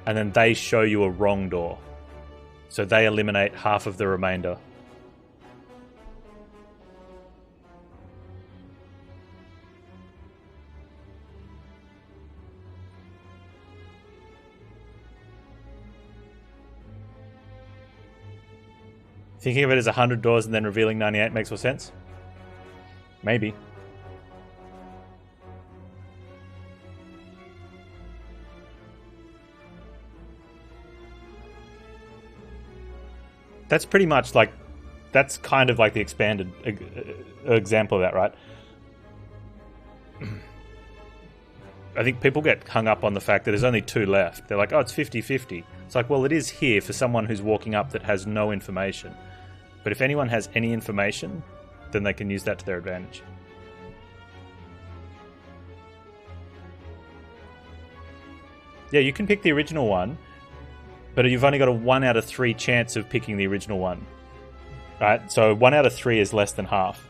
And then they show you a wrong door. So they eliminate half of the remainder. Thinking of it as 100 doors and then revealing 98 makes more sense? Maybe. That's pretty much like, that's kind of like the expanded example of that, right? I think people get hung up on the fact that there's only 2 left. They're like, oh, it's 50-50. It's like, well, it is here for someone who's walking up that has no information. But if anyone has any information, then they can use that to their advantage. Yeah, you can pick the original one, but you've only got a 1 out of 3 chance of picking the original one. Right? So 1 out of 3 is less than half.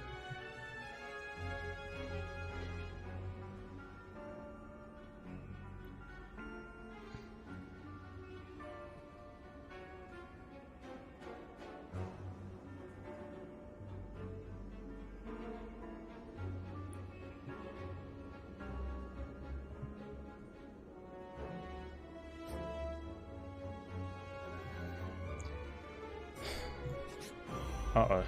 Uh-oh.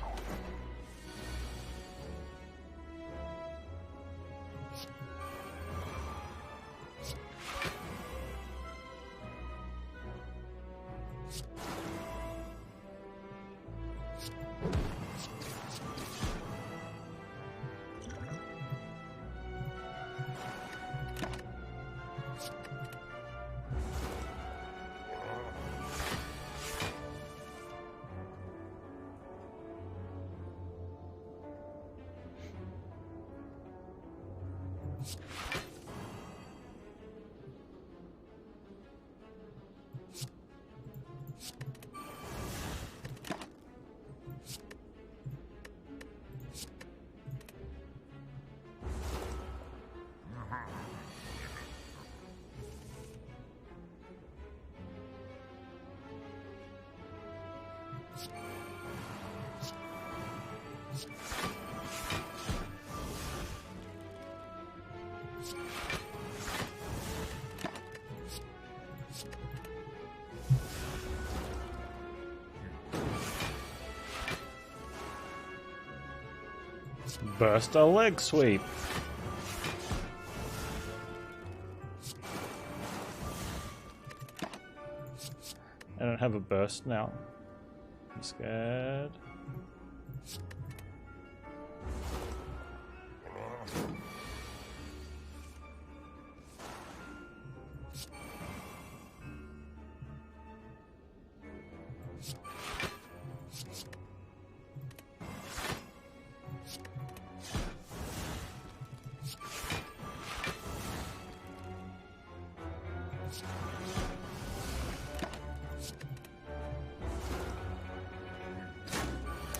Burst a leg sweep. I don't have a burst now. I'm scared.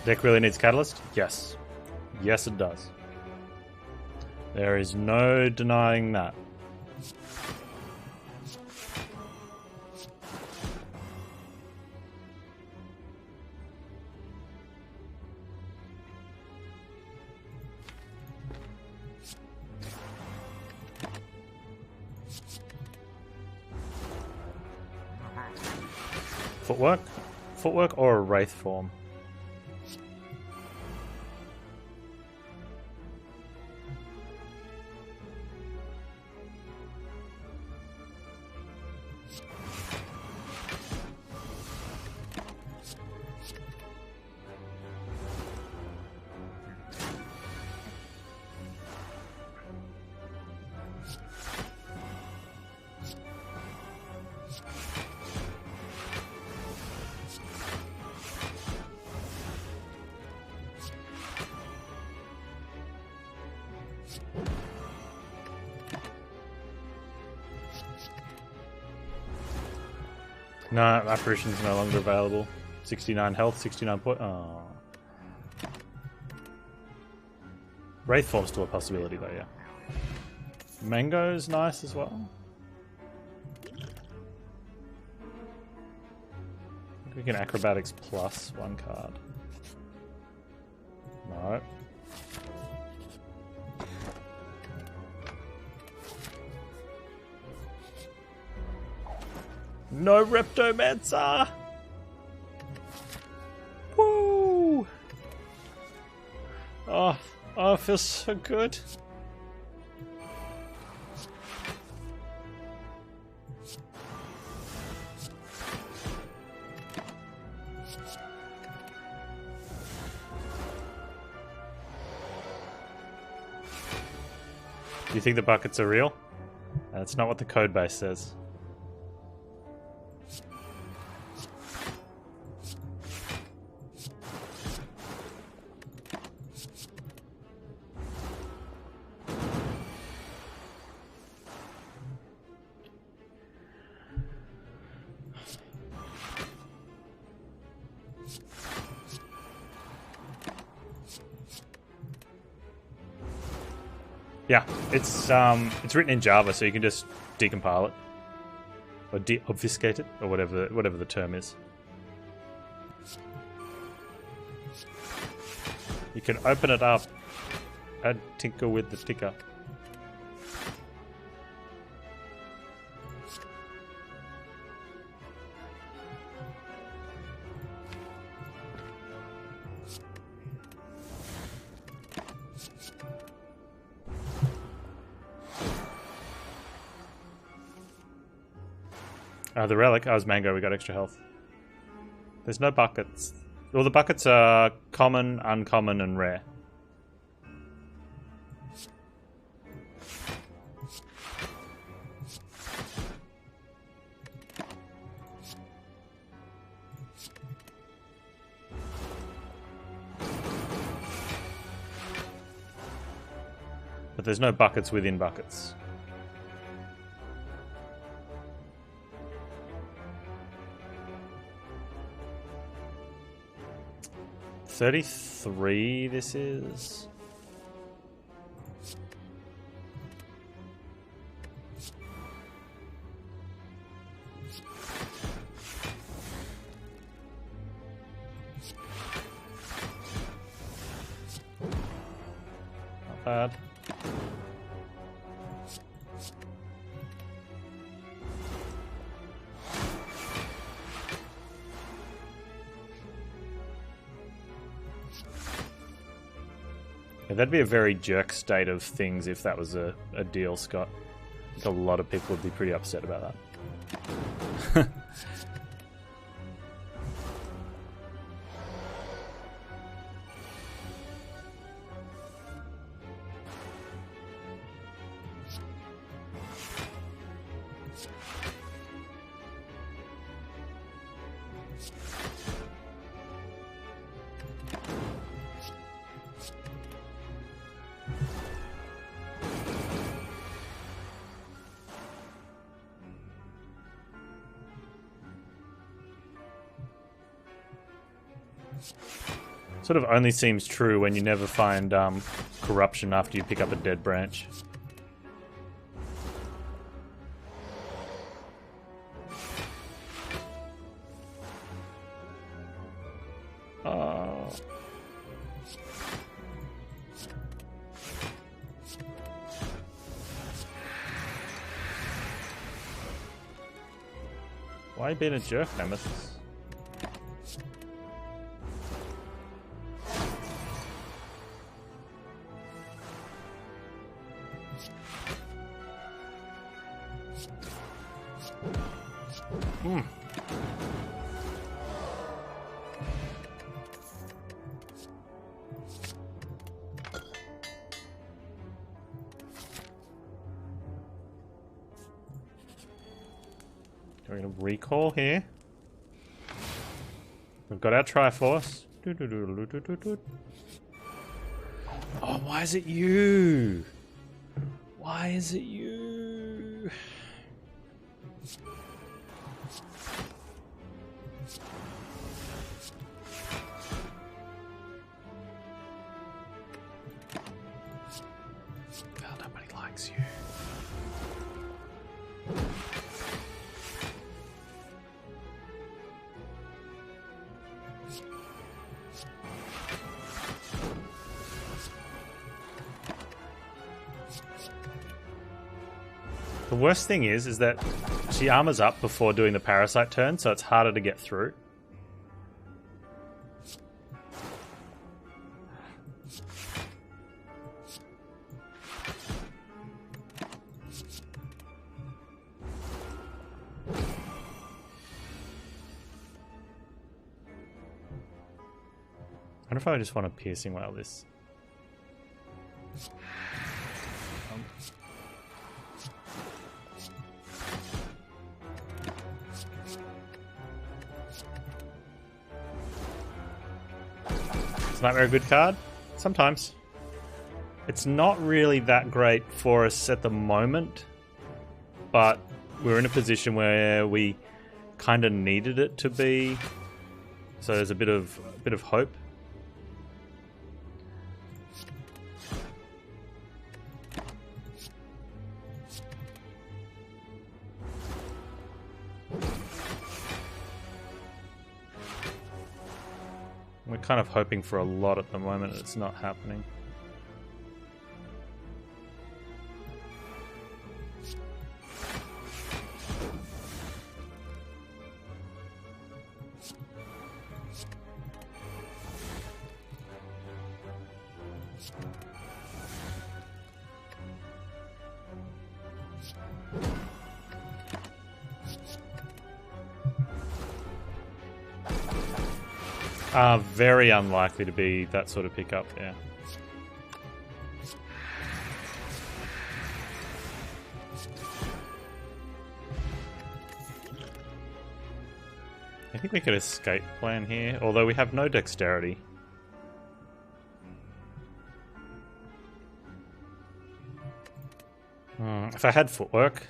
Deck really needs Catalyst? Yes. Yes, it does. There is no denying that. Footwork? Footwork or a Wraith form? No, apparition's no longer available. 69 health, 69 point. Oh. Wraithform's still a possibility though, yeah. Mango's nice as well. We can acrobatics plus 1 card. No. No Reptomancer! Woo! Oh, it feels so good. Do you think the buckets are real? That's not what the code base says. Yeah, it's written in Java, so you can just decompile it or de-obfuscate it, or whatever the term is. You can open it up and tinker with the ticker. The relic. I was mango. We got extra health. There's no buckets. Well, the buckets are common, uncommon, and rare. But there's no buckets within buckets. $33 this is. Not bad. Yeah, that'd be a very jerk state of things if that was a deal, Scott. I think a lot of people would be pretty upset about that. Sort of only seems true when you never find corruption after you pick up a dead branch. Why are you being a jerk, Nemesis? We're going to recall here. We've got our Triforce. Oh, why is it you? Why is it you? Well, nobody likes you. The worst thing is that she armors up before doing the parasite turn, so it's harder to get through. I wonder if I just want a piercing whale this. Is Nightmare a good card? Sometimes. It's not really that great for us at the moment, but we're in a position where we kind of needed it to be, so there's a bit of hope. We're kind of hoping for a lot at the moment. It's not happening. Very unlikely to be that sort of pickup, yeah. I think we could escape plan here, although we have no dexterity. If I had footwork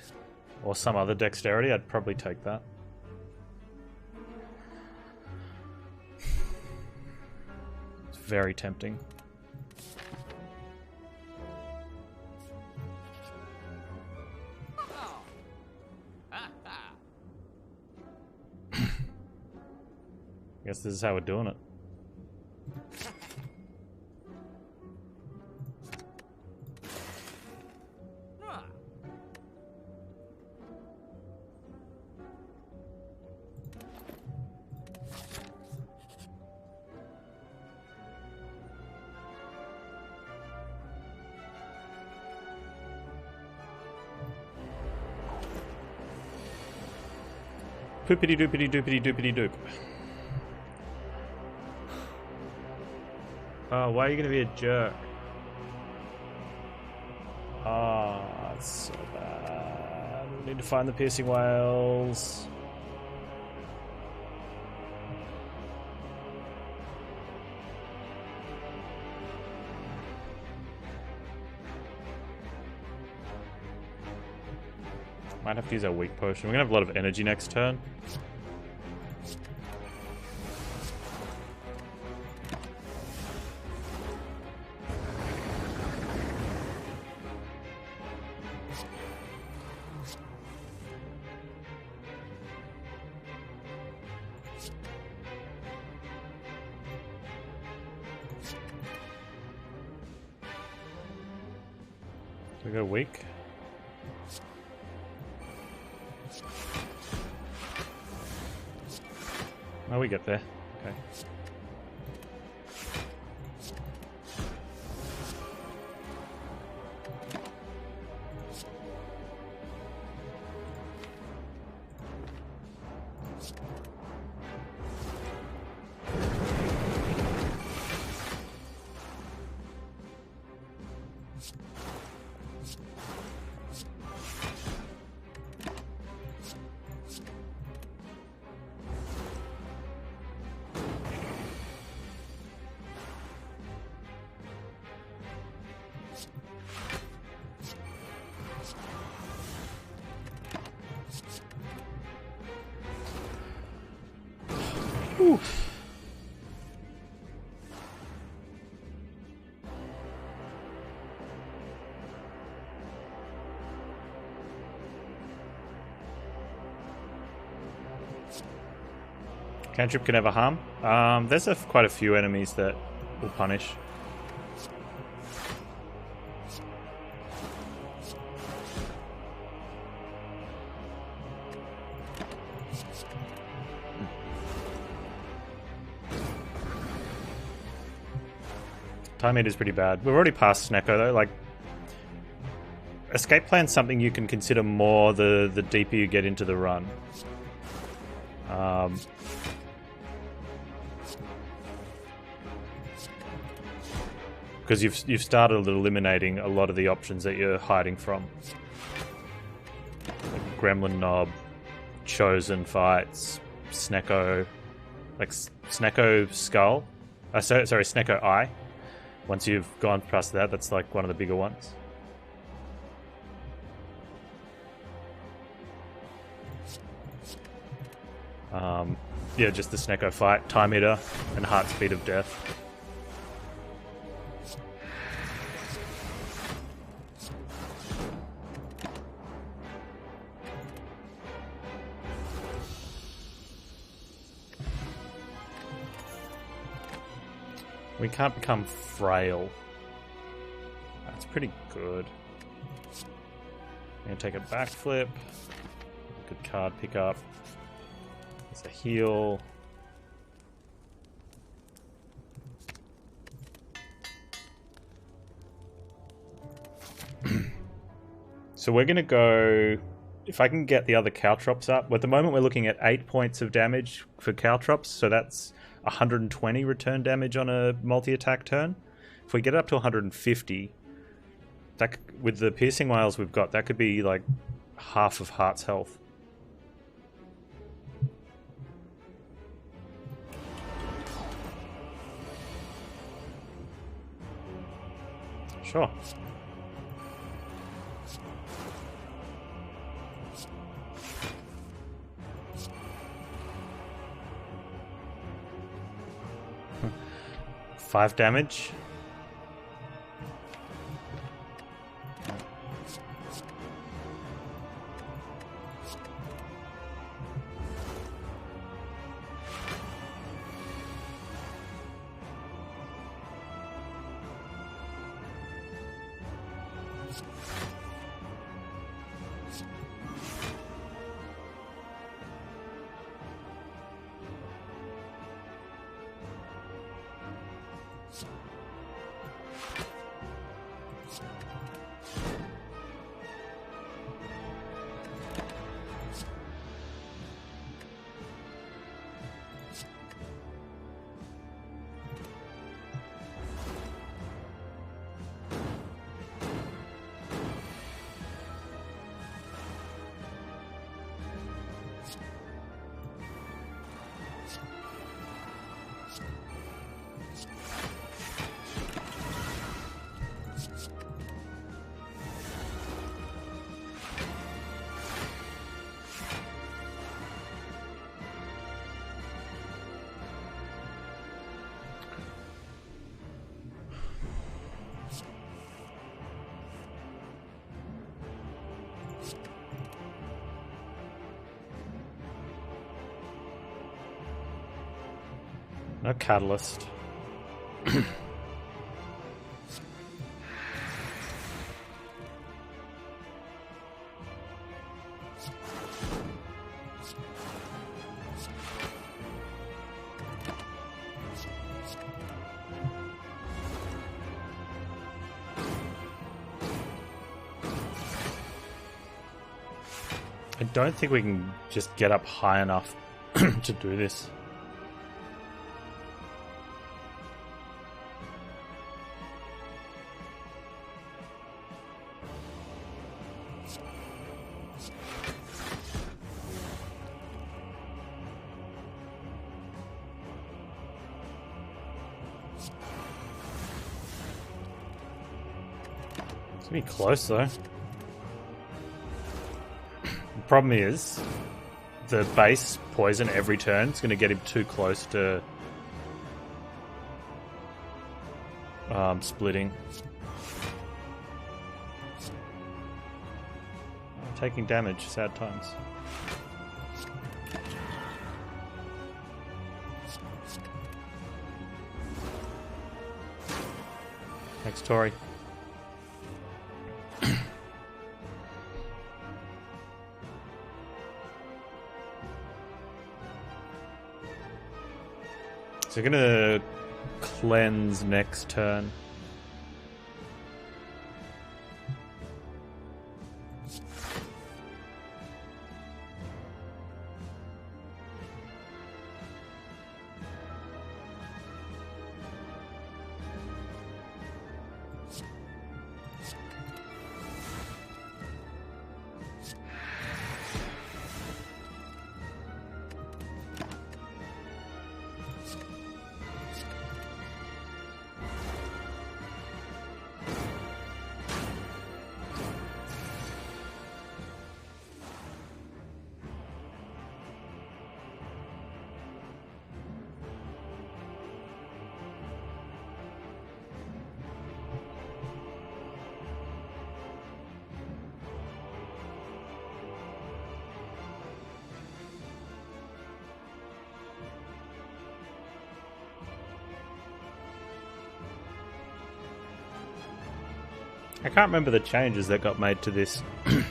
or some other dexterity, I'd probably take that. Very tempting. Guess this is how we're doing it. Poopity doopity doopity doopity doop. Oh, why are you gonna be a jerk? Oh, that's so bad. We need to find the piercing whales. Might have to use our weak potion. We're gonna have a lot of energy next turn. We go weak. Oh, we get there. Okay. Ooh. Cantrip can never harm. There's quite a few enemies that will punish. Time meter's pretty bad. We're already past Snecko though. Like, escape plan's something you can consider more the deeper you get into the run. Because you've started eliminating a lot of the options that you're hiding from. Like Gremlin Knob, Chosen fights, Snecko, like Snecko Skull. Sorry, Snecko Eye. Once you've gone past that, that's like one of the bigger ones. Yeah, just the Snecko fight, Time Eater, and Heart Speed of Death. We can't become frail. That's pretty good. I'm gonna take a backflip. Good card pickup. There's a heal. So we're gonna go. If I can get the other caltrops up. Well, at the moment we're looking at 8 points of damage for caltrops, so that's 120 return damage on a multi-attack turn. If we get it up to 150, that with the piercing wails we've got, that could be like half of Heart's health. Sure. Five damage. No catalyst. I don't think we can just get up high enough to do this. It's gonna be close though. The problem is, the base poison every turn. It's going to get him too close to splitting. I'm taking damage. Sad times. Thanks, Tori. So we're gonna cleanse next turn. I can't remember the changes that got made to this.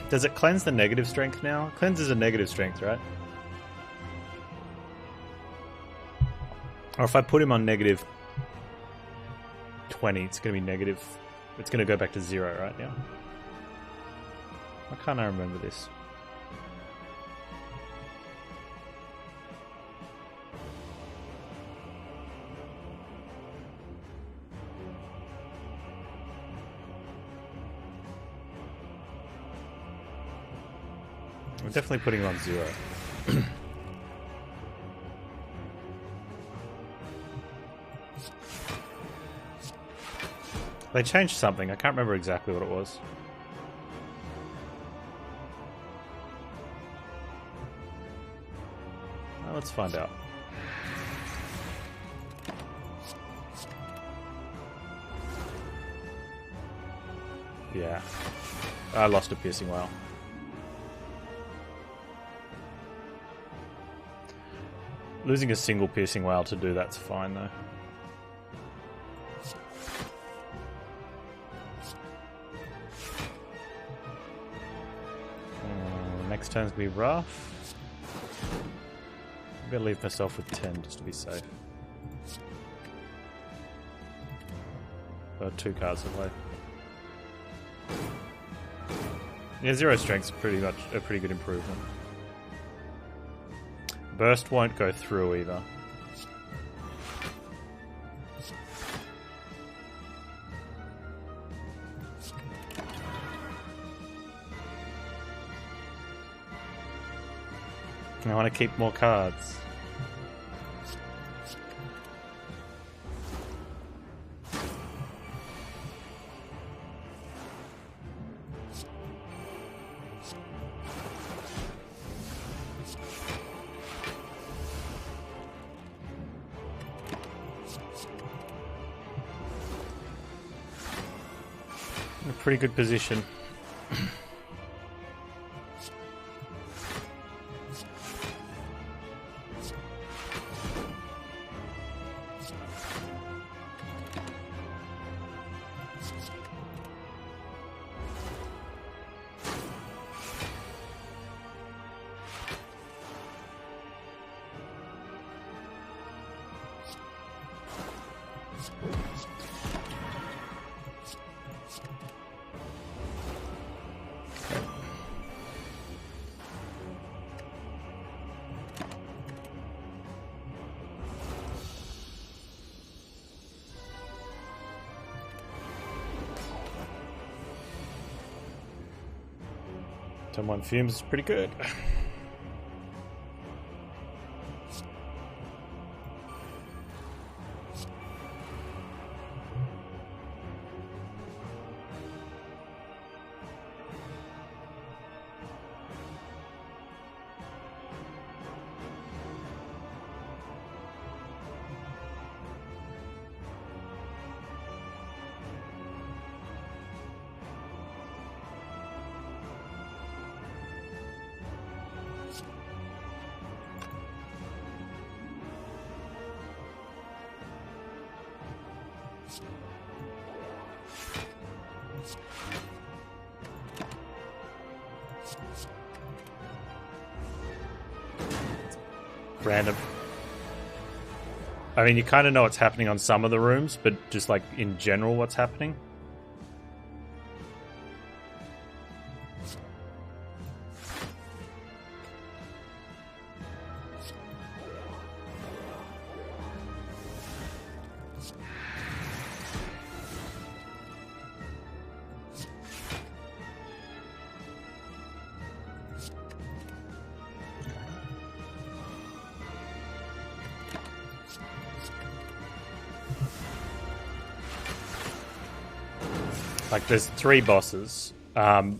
Does it cleanse the negative strength now? It cleanses a negative strength, right? Or if I put him on negative 20, it's going to be negative. It's going to go back to 0 right now. Why can't I remember this? I'm definitely putting him on 0. They changed something. I can't remember exactly what it was. Well, let's find out. Yeah. I lost a piercing whale. Losing a single piercing whale to do that's fine though. Next turn's gonna be rough. I'm gonna leave myself with 10 just to be safe. 2 cards away. Yeah, 0 strength's pretty much a pretty good improvement. Burst won't go through either. I want to keep more cards. In a pretty good position. Turn 1 fumes is pretty good. Random. I mean, you kind of know what's happening on some of the rooms, but just like in general, what's happening? Like, there's 3 bosses. So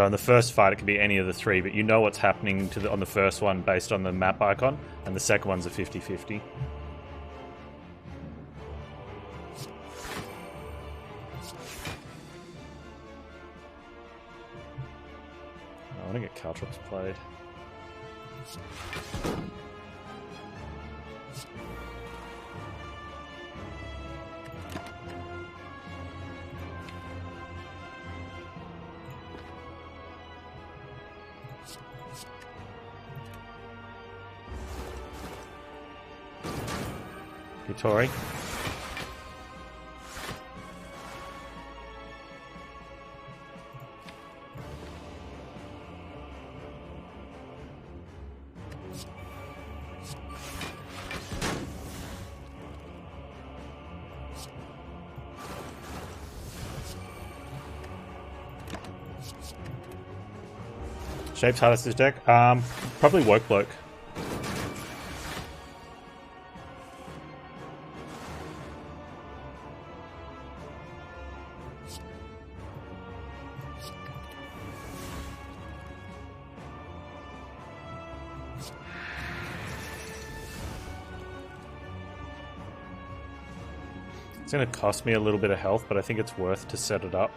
in the first fight, it can be any of the 3, but you know what's happening on the first one based on the map icon, and the second one's a 50-50. I want to get Caltrops played. Tori. Shapes hardest this deck? Probably Woke Bloke. It's going to cost me a little bit of health, but I think it's worth to set it up.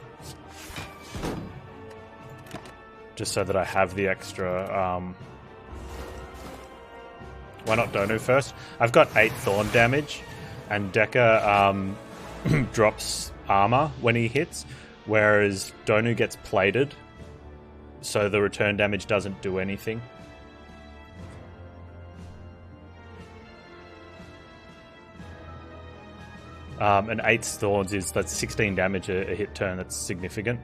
Just so that I have the extra... Why not Donu first? I've got 8 Thorn damage, and Decker drops armor when he hits, whereas Donu gets plated, so the return damage doesn't do anything. And 8 Thorns that's 16 damage a hit turn. That's significant.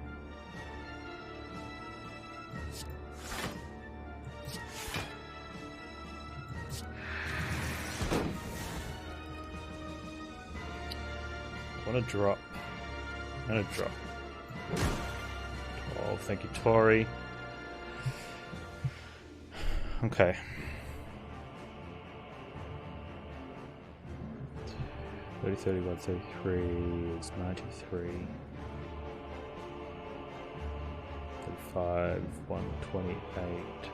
I want to drop. I'm going to drop 12. Thank you, Tori. Okay. 30, 31, 33 is 93. 35, 128.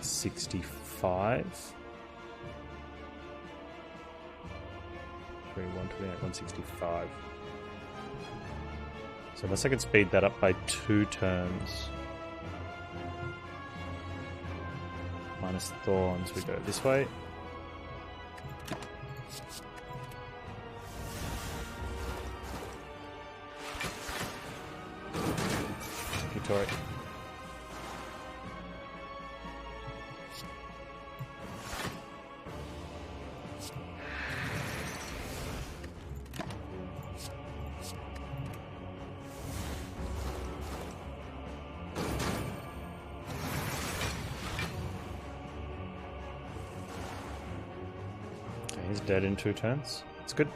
65. 3, 128, 165. So unless I can speed that up by 2 turns. Minus Thorns, we go this way. Tori. Okay, he's dead in 2 turns. It's good.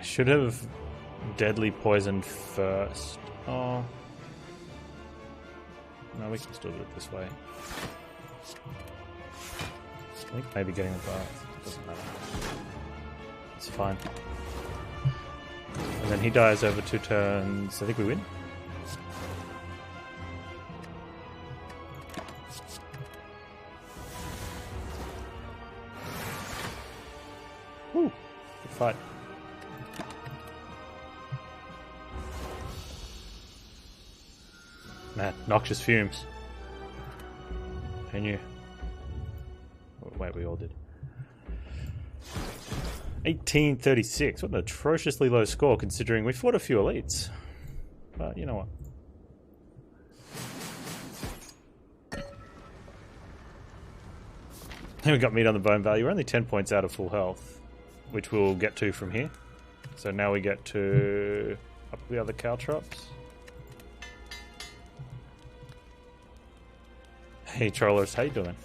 Should have deadly poison first. Oh. No, we can still do it this way. I think maybe getting the bath. Doesn't matter. It's fine. And then he dies over 2 turns. I think we win. Woo! Good fight. Man, noxious fumes. Who knew? Wait, we all did. 1836. What an atrociously low score considering we fought a few elites. But you know what? And we got meat on the bone value. We're only 10 points out of full health, which we'll get to from here. So now we get to up the other caltrops. Hey trollers, how you doing?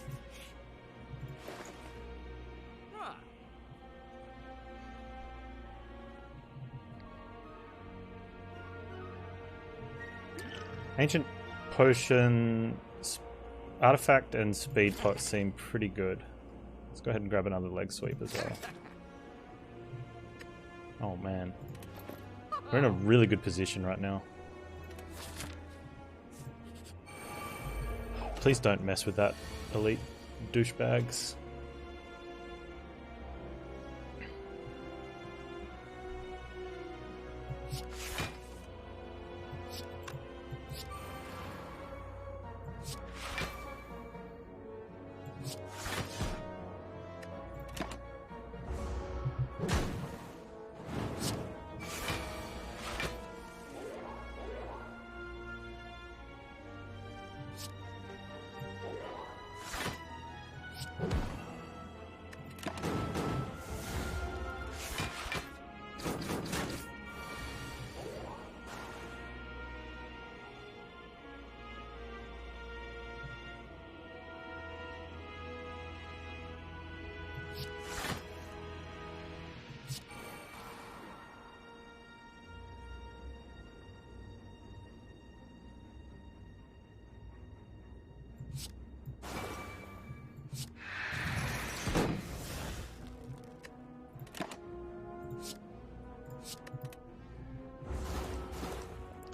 Ancient potion, artifact, and speed pot seem pretty good. Let's go ahead and grab another leg sweep as well. Oh man, we're in a really good position right now. Please don't mess with that, elite douchebags.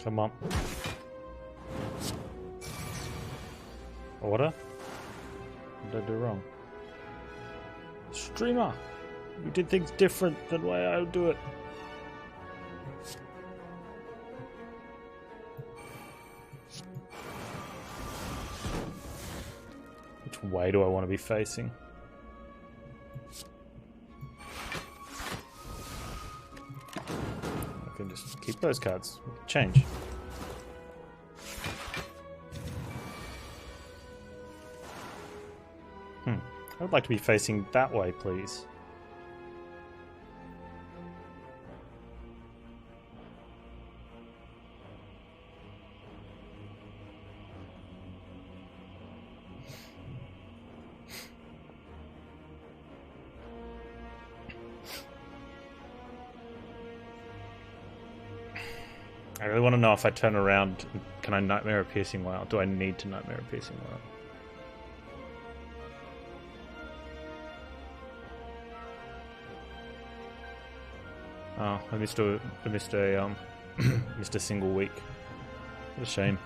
Come on. Order? What did I do wrong? Streamer! You did things different than the way I would do it. Which way do I want to be facing? I can just keep those cards. Change. I would like to be facing that way, please. I really want to know if I turn around, can I Nightmare a Piercing Wail? Do I need to Nightmare a Piercing Wail? Oh, I missed a missed a single week. What a shame.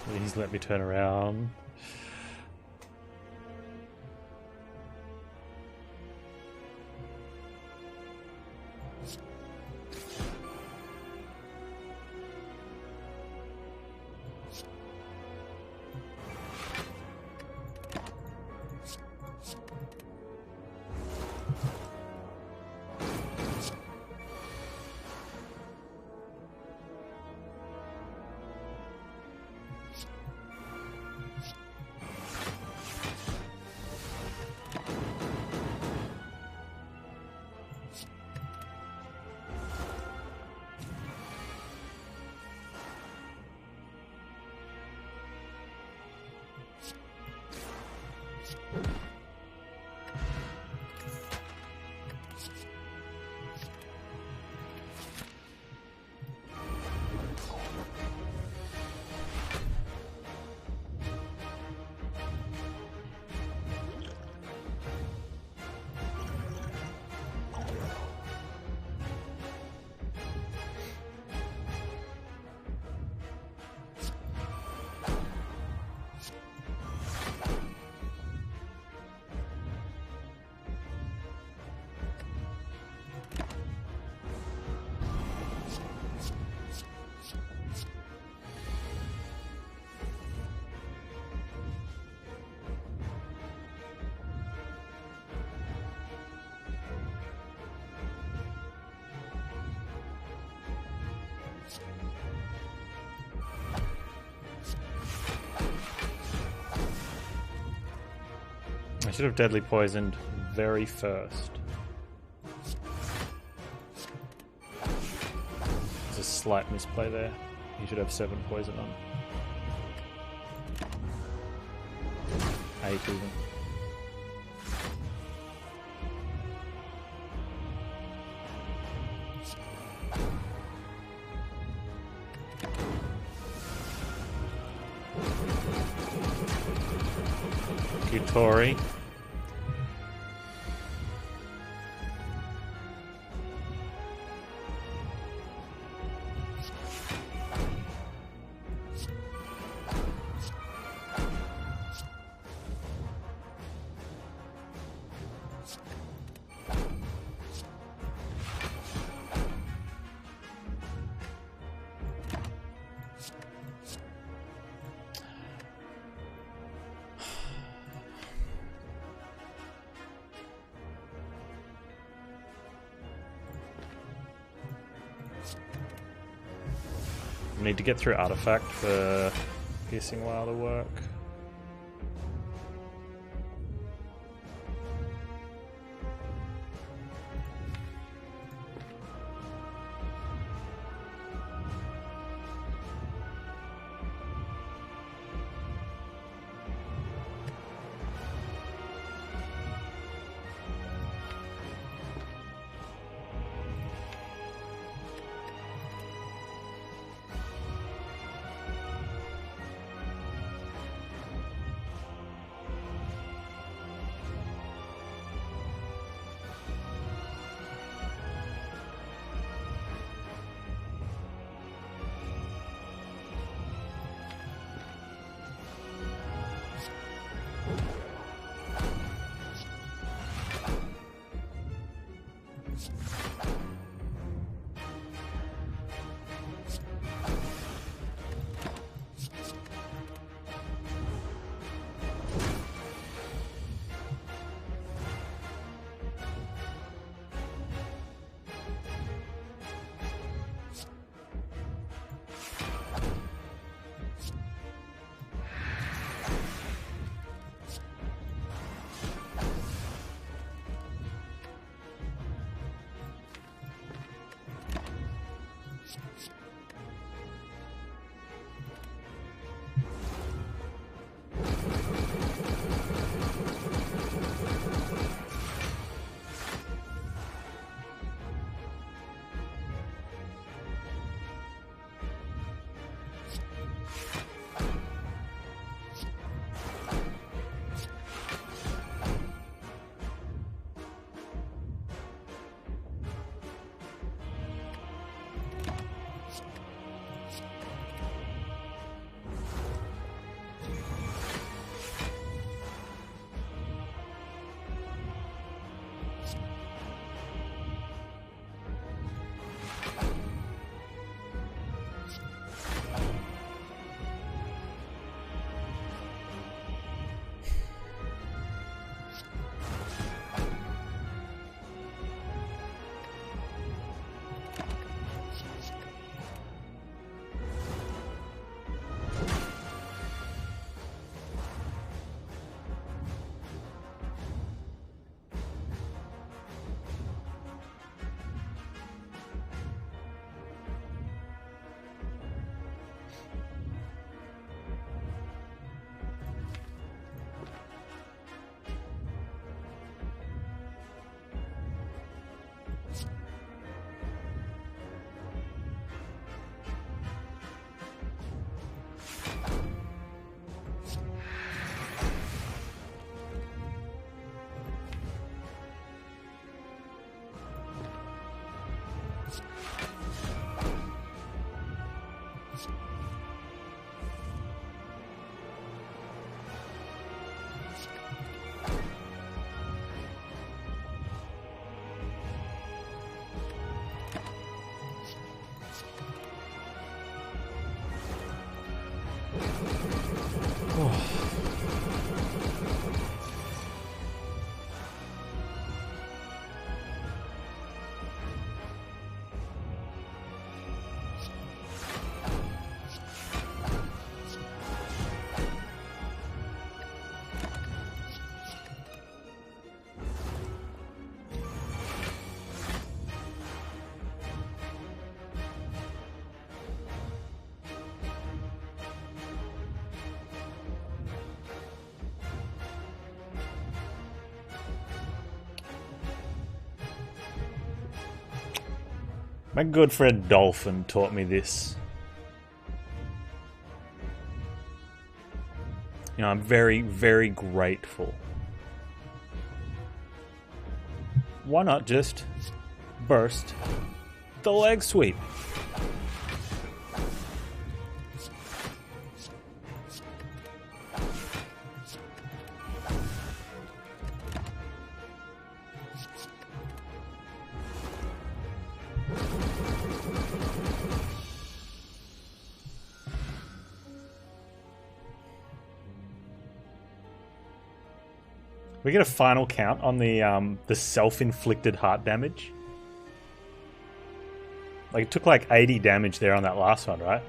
Please let me turn around. I should have deadly poisoned very first. There's a slight misplay there. You should have 7 poison on. 8 even. Tori. We need to get through Artifact for Piercing Whale to work. My good friend Dolphin taught me this. You know, I'm very, very grateful. Why not just burst the leg sweep? We get a final count on the self-inflicted heart damage. Like, it took like 80 damage there on that last one, right?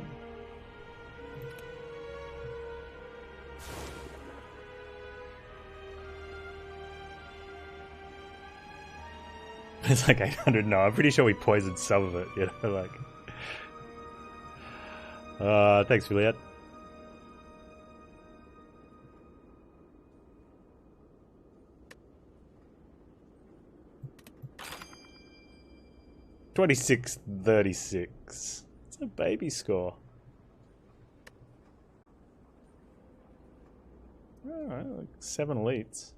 It's like 800. No, I'm pretty sure we poisoned some of it. You know, like. Thanks, Juliet. $26.36. It's a baby score. Alright, like 7 elites.